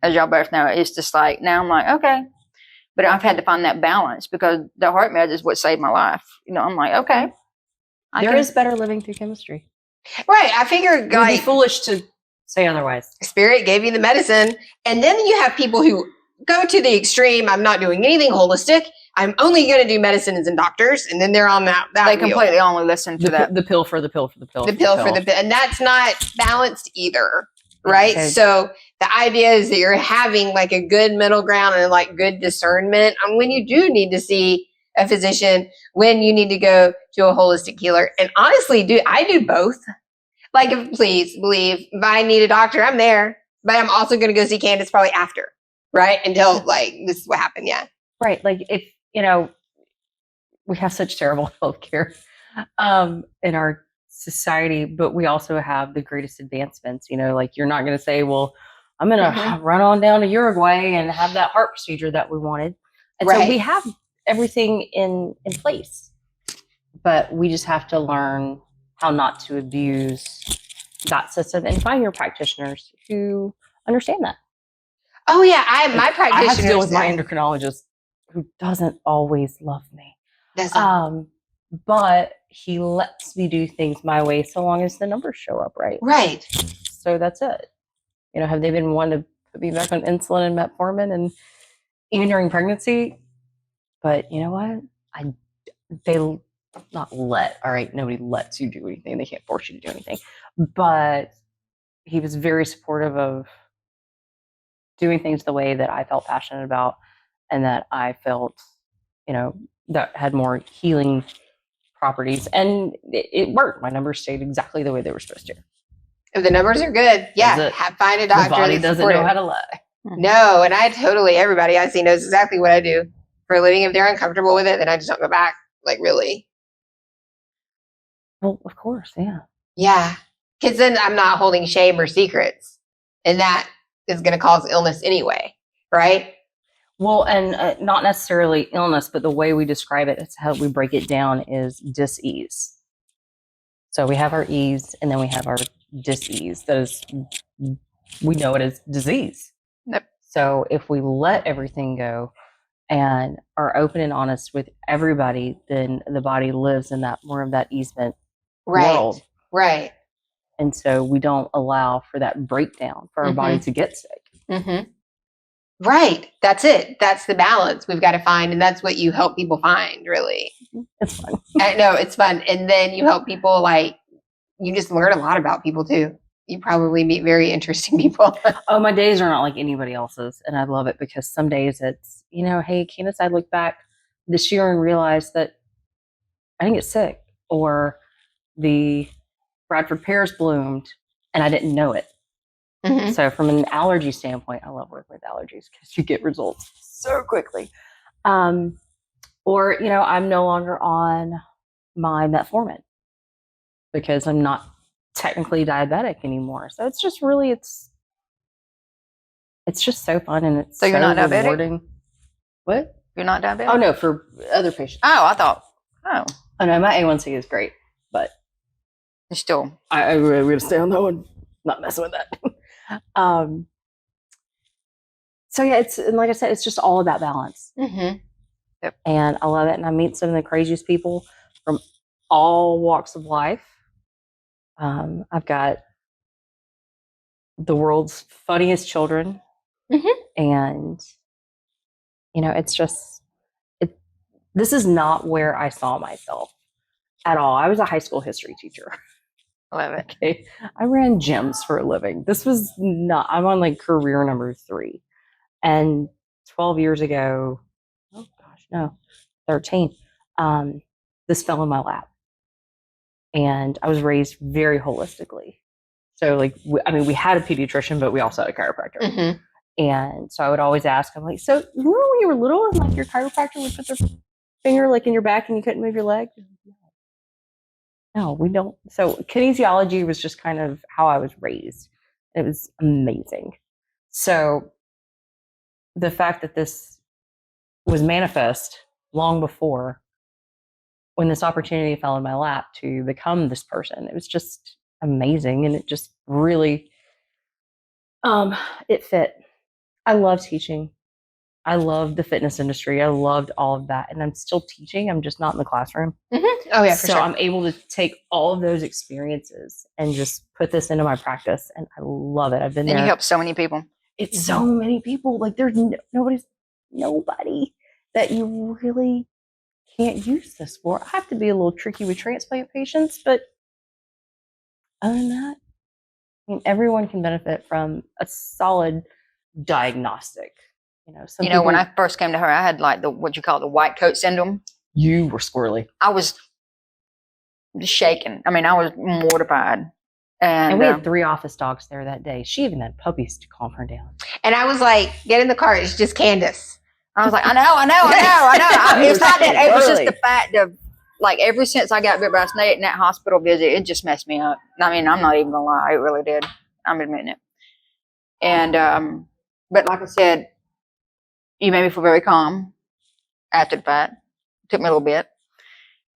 as y'all both know. It's just now I'm like, okay. But I've had to find that balance because the heart med is what saved my life. I'm like, okay, There is better living through chemistry. Right. I figured It would be like foolish to say otherwise. spirit gave you the medicine. And then you have people who go to the extreme. I'm not doing anything holistic. I'm only going to do medicines and doctors. And then they're on that They wheel. completely only listen to that. The pill for the pill for the pill. The pill for the pill. And that's not balanced either. Right. Okay. So the idea is that you're having like a good middle ground and like good discernment on when you do need to see a physician, when you need to go to a holistic healer. And honestly, I do both. Like, please believe, if I need a doctor, I'm there. But I'm also going to go see Candace probably after, right? Until like this is what happened. Yeah. Right. Like if, we have such terrible healthcare in our society, but we also have the greatest advancements. Like you're not going to say, well, I'm going to run on down to Uruguay and have that heart procedure that we wanted. And so we have everything in place, but we just have to learn how not to abuse that system and find your practitioners who understand that. Oh yeah. My practitioner. I have to deal with my endocrinologist who doesn't always love me. But he lets me do things my way so long as the numbers show up right. Right. So that's it. Have they been wanting to put me back on insulin and metformin and even during pregnancy? But you know what? Nobody lets you do anything. They can't force you to do anything. But he was very supportive of doing things the way that I felt passionate about and that I felt, that had more healing properties. And it worked. My numbers stayed exactly the way they were supposed to. If the numbers are good, find a doctor. The body doesn't know how to lie. No, and everybody I see knows exactly what I do for a living. If they're uncomfortable with it, then I just don't go back. Like, really? Well, of course, yeah. Yeah, because then I'm not holding shame or secrets, and that is going to cause illness anyway, right? Well, and not necessarily illness, but the way we describe it, it's how we break it down is dis-ease. So we have our ease, and then we have our dis-ease. That is, we know it as disease. Yep. So if we let everything go and are open and honest with everybody, then the body lives in that more of that easement world. Right. And so we don't allow for that breakdown for our body to get sick. Mm-hmm. Right. That's it. That's the balance we've got to find. And that's what you help people find, really. It's fun. I know, it's fun. And then you help people, you just learn a lot about people too. You probably meet very interesting people. Oh, my days are not like anybody else's. And I love it because some days it's, hey, Candace, I look back this year and realized that I didn't get sick, or the Bradford pears bloomed and I didn't know it. Mm-hmm. So from an allergy standpoint, I love working with allergies because you get results so quickly. Or, I'm no longer on my metformin because I'm not technically diabetic anymore. So it's just really, it's just so fun, and it's so you're not rewarding. Diabetic? What? You're not diabetic? Oh no, for other patients. Oh, I thought. Oh no, my A1C is great, but you're still. I'm going to stay on that one. Not messing with that. So yeah, and like I said, it's just all about balance. Mm-hmm. Yep. And I love it. And I meet some of the craziest people from all walks of life. I've got the world's funniest children. Mm-hmm. And, it's just, this is not where I saw myself at all. I was a high school history teacher. Love it. Okay. I ran gyms for a living. This was not, I'm on career number 3. And 12 years ago, 13, this fell in my lap. And I was raised very holistically. So we had a pediatrician, but we also had a chiropractor. Mm-hmm. And so I would always ask, I'm like, so remember when you were little and your chiropractor would put their finger in your back and you couldn't move your leg? No, we don't. So kinesiology was just kind of how I was raised. It was amazing. So the fact that this was manifest long before, when this opportunity fell in my lap to become this person, it was just amazing. And it just really, it fit. I love teaching. I loved the fitness industry. I loved all of that. And I'm still teaching. I'm just not in the classroom. Mm-hmm. Oh, yeah, for so sure. I'm able to take all of those experiences and just put this into my practice. And I love it. I've been And there. you help so many people. It's so many people. Like there's nobody that you really can't use this for. I have to be a little tricky with transplant patients, but other than that, I mean, everyone can benefit from a solid diagnostic. When I first came to her, I had like what you call the white coat syndrome. You were squirrely. I was just shaking. I mean, I was mortified. And we had 3 office dogs there that day. She even had puppies to calm her down. And I was like, get in the car. It's just Candace. I was like, I know. It's not that. It was just the fact of, like, ever since I got bit by a snake in that hospital visit, it just messed me up. I mean, I'm not even gonna lie, it really did. I'm admitting it. And but like I said, you made me feel very calm after the fact. It took me a little bit,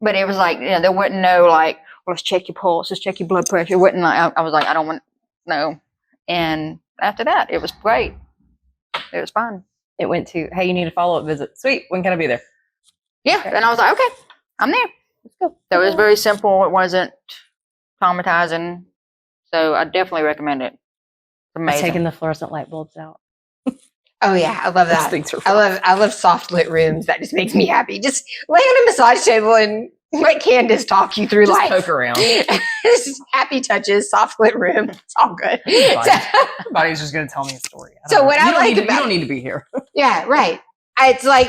but it was like, there wasn't no like, well, let's check your pulse, let's check your blood pressure. It wasn't like, I was like, I don't want no. And after that, it was great. It was fun. It went to, hey, you need a follow-up visit. Sweet, when can I be there? Yeah, okay. And I was like, okay, I'm there. Let's go. So it was very simple. It wasn't traumatizing. So I definitely recommend it. It's amazing. Taking the fluorescent light bulbs out. Oh yeah, I love that. Those things are fun. I love soft lit rooms. That just makes me happy. Just lay on a massage table and let Candace talk you through Just life. poke around. This is happy touches, soft lit room. It's all good. Everybody's just going to tell me a story. So what I like you about don't need to be here. Yeah, right. It's like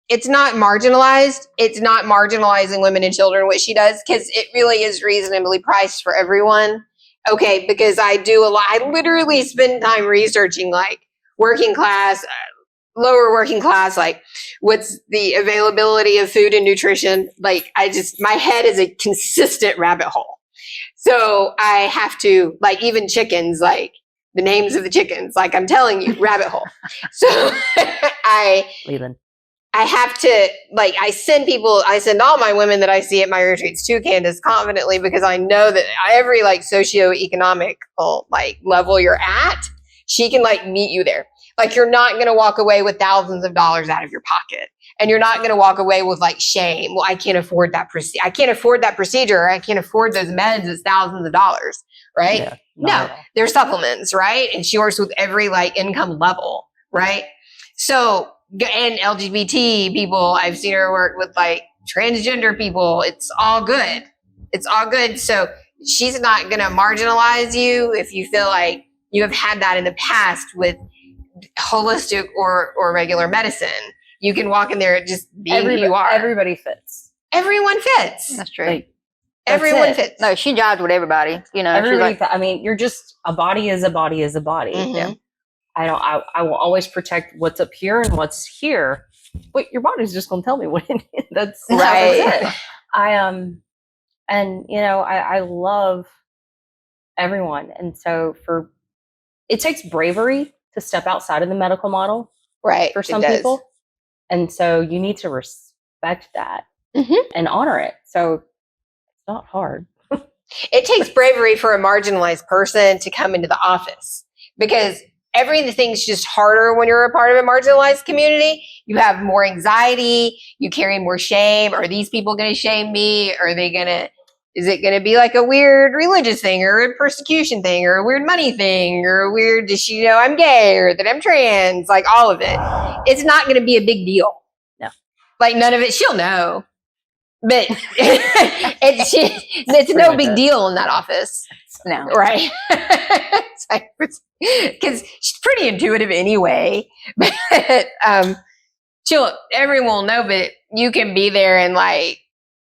it's not marginalized. It's not marginalizing women and children, what she does, because it really is reasonably priced for everyone. Okay, because I do a lot. I literally spend time researching like working class, lower working class, like what's the availability of food and nutrition. Like my head is a consistent rabbit hole. So I have to, like, even chickens, like the names of the chickens, like I'm telling you, rabbit hole. So Leland. I have to, like, I send all my women that I see at my retreats to Candace confidently, because I know that every like socioeconomic like level you're at, she can like meet you there. Like, you're not going to walk away with thousands of dollars out of your pocket, and you're not going to walk away with like shame. Well, I can't afford that I can't afford that procedure. Or I can't afford those meds. It's thousands of dollars, right? Yeah, no, they're supplements, right? And she works with every like income level, right? So, and LGBT people, I've seen her work with like transgender people. It's all good. It's all good. So she's not going to marginalize you if you feel like you have had that in the past with holistic or regular medicine. You can walk in there just being who you are. Everybody fits. Everyone fits. That's true. Like, everyone fits. No, she jibes with everybody. Everybody. I mean, you're just, a body is a body is a body. Mm-hmm. Yeah. I will always protect what's up here and what's here, but your body's just going to tell me what it is. That's right. That's it. And I love everyone. And so it takes bravery to step outside of the medical model, right? For some people. And so you need to respect that and honor it. So it's not hard. It takes bravery for a marginalized person to come into the office, because everything's just harder when you're a part of a marginalized community. You have more anxiety, you carry more shame. Are these people going to shame me? Is it going to be like a weird religious thing, or a persecution thing, or a weird money thing, or a weird, does she know I'm gay or that I'm trans? Like, all of it. It's not going to be a big deal. No. Like, none of it, she'll know. But it's no big deal in that office. No. Right? Because she's pretty intuitive anyway. But everyone will know, but you can be there and like,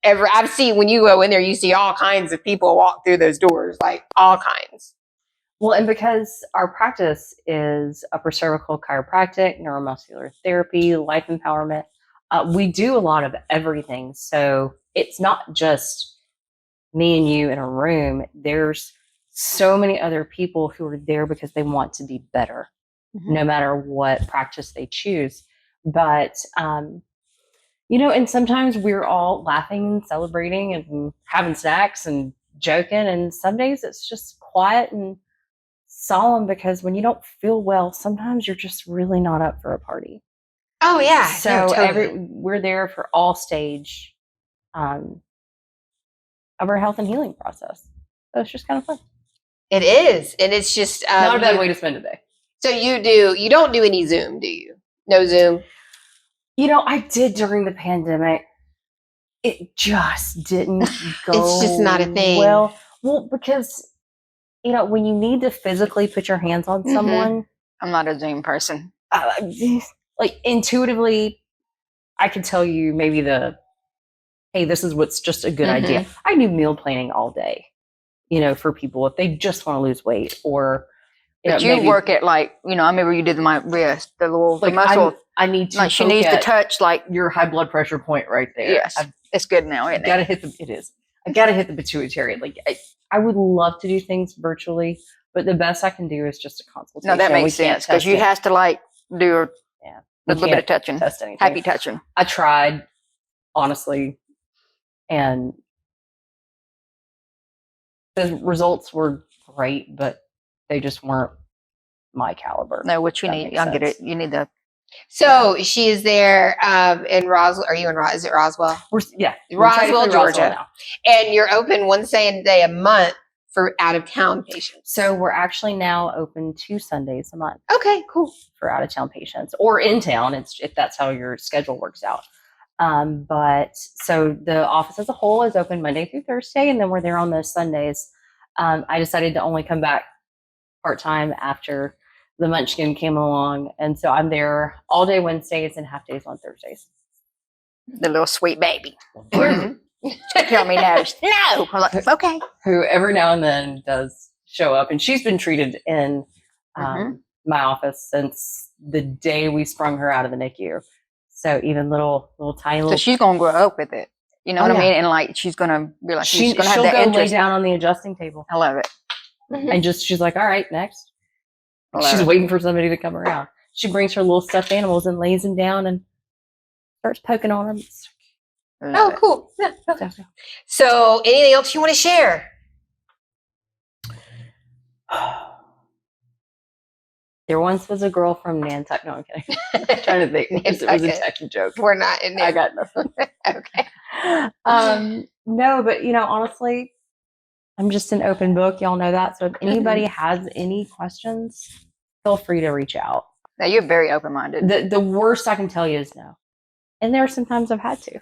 I've seen, when you go in there, you see all kinds of people walk through those doors, like all kinds. Well, and because our practice is upper cervical chiropractic, neuromuscular therapy, life empowerment, we do a lot of everything. So it's not just me and you in a room. There's so many other people who are there because they want to be better, no matter what practice they choose. But, and sometimes we're all laughing and celebrating and having snacks and joking. And some days it's just quiet and solemn because when you don't feel well, sometimes you're just really not up for a party. Oh yeah. So No, totally. we're there for all stage of our health and healing process. So it's just kind of fun. It is, and it's just Not a bad way to spend a day. So you don't do any Zoom, do you? No Zoom. I did during the pandemic. It just didn't go. It's just not a thing. Well, because when you need to physically put your hands on someone, I'm not a Zoom person. Like intuitively, I could tell you maybe hey, this is what's just a good idea. I do meal planning all day, for people if they just want to lose weight or. But you work at I remember you did my wrist, the little the muscle. I need to. Like she needs to touch your high blood pressure point right there. Yes, it's good now. Isn't gotta hit it is. I gotta hit the pituitary. Like I would love to do things virtually, but the best I can do is just a consultation. No, that makes sense because you have to do a little bit of touching. Test anything. Happy touching. I tried, honestly, and the results were great, but they just weren't my caliber. No, what you need, I'll get it. You need the. So she is there in Roswell. Are you in Is it Roswell? Roswell, Georgia. Now. And you're open one Sunday a month for out of town patients. So we're actually now open 2 Sundays a month. Okay, cool. For out of town patients or in town, if that's how your schedule works out. But so the office as a whole is open Monday through Thursday, and then we're there on those Sundays. I decided to only come back part-time after the Munchkin came along, and so I'm there all day Wednesdays and half days on Thursdays. The little sweet baby. Tell me no. No. I'm like, okay. Who every now and then does show up, and she's been treated in my office since the day we sprung her out of the NICU. So even little tiny little. So she's gonna grow up with it. You know what I mean? And she's gonna be like, she's gonna have that interest. interest. Lay down on the adjusting table. I love it. And she's like, all right, next. She's waiting for somebody to come around. She brings her little stuffed animals and lays them down and starts poking on them. Oh, cool. So anything else you want to share? There once was a girl from Nantucket. No, I'm kidding. I'm trying to think. It was a techie joke. We're not in there. I got nothing. Okay. No, but honestly, I'm just an open book. Y'all know that. So if anybody has any questions, feel free to reach out. Now you're very open-minded. The worst I can tell you is no. And there are some times I've had to.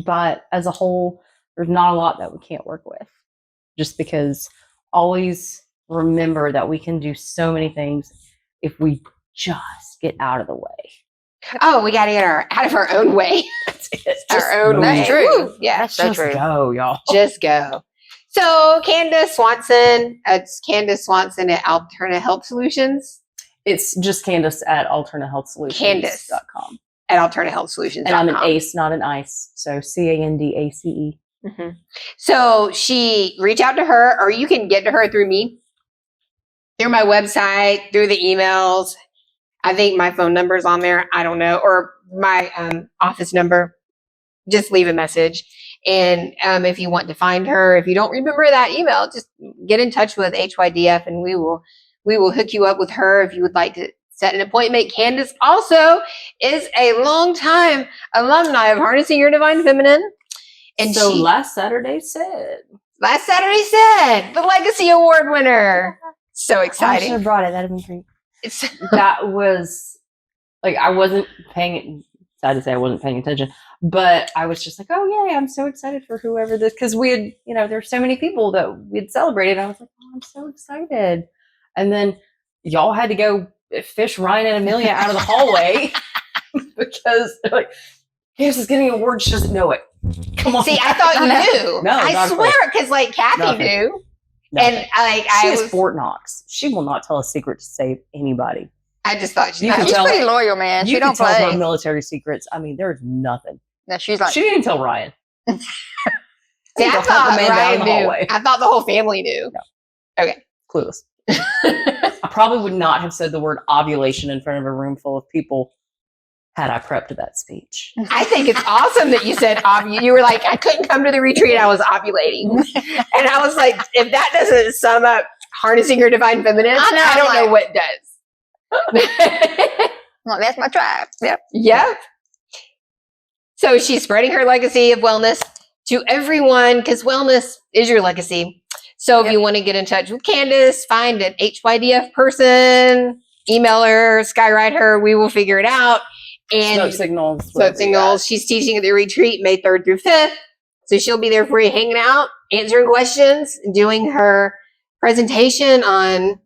But as a whole, there's not a lot that we can't work with. Just because always remember that we can do so many things if we just get out of the way. Oh, we got to get out of our own way. That's it. Our own way. That's true. Woo. Yeah, that's so true. Go, y'all. Just go. So Candace Swanson, it's Candace Swanson at Alternate Health Solutions. It's just Candace at alternatehealthsolutions.com. At alternatehealthsolutions.com. And I'm an ACE, not an ICE. So CANDACE. So reach out to her, or you can get to her through me, through my website, through the emails. I think my phone number is on there. I don't know. Or my office number. Just leave a message. And if you want to find her, if you don't remember that email, just get in touch with HYDF and we will hook you up with her if you would like to set an appointment. Candace also is a longtime alumni of Harnessing Your Divine Feminine. And so last Saturday said, the Legacy Award winner. So exciting. I should have brought it. That'd have been great. That was I wasn't paying, sad to say I wasn't paying attention, but I was just like, oh, yay, I'm so excited for whoever this, because we had, there's so many people that we had celebrated. I was like, oh, I'm so excited. And then y'all had to go fish Ryan and Amelia out of the hallway because they're like, Candace is getting an award. She doesn't know it. Come on. See, I thought you knew. No, I swear, because Kathy knew. Nothing. And she is Fort Knox. She will not tell a secret to save anybody. I just thought she's pretty loyal, man. She don't play. Tell her military secrets. I mean, there's nothing. No, she's like, she didn't even tell Ryan. See, I thought Ryan knew. I thought the whole family knew. No. Okay. Clueless. I probably would not have said the word ovulation in front of a room full of people had I prepped that speech. I think it's awesome that you said you were like, I couldn't come to the retreat. I was ovulating. And I was like, if that doesn't sum up harnessing your divine feminine, I don't know what does. Well, that's my tribe. Yep. Yep. So she's spreading her legacy of wellness to everyone because wellness is your legacy. So if you want to get in touch with Candace, find an HYDF person, email her, skywrite her, we will figure it out. And Smoke signals. Smoke signals. She's teaching at the retreat May 3rd through 5th. So she'll be there for you, hanging out, answering questions, doing her presentation on.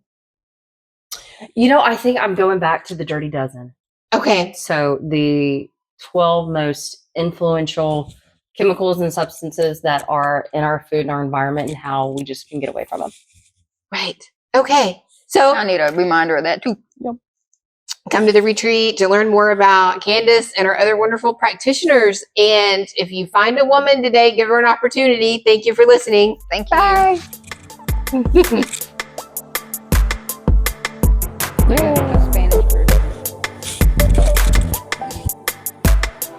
I think I'm going back to the Dirty Dozen. Okay. So the 12 most influential chemicals and substances that are in our food and our environment and how we just can get away from them. Right. Okay. So I need a reminder of that too. Yep. Come to the retreat to learn more about Candace and our other wonderful practitioners. And if you find a woman today, give her an opportunity. Thank you for listening. Thank you. Bye.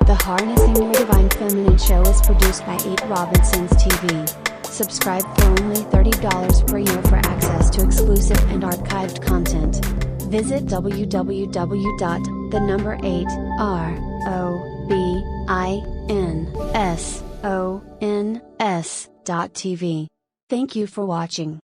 The Harnessing Your Divine Feminine show is produced by 8 Robinsons TV. Subscribe for only $30 per year for access to exclusive and archived content. Visit www.the8ROBINSONS.tv. Thank you for watching.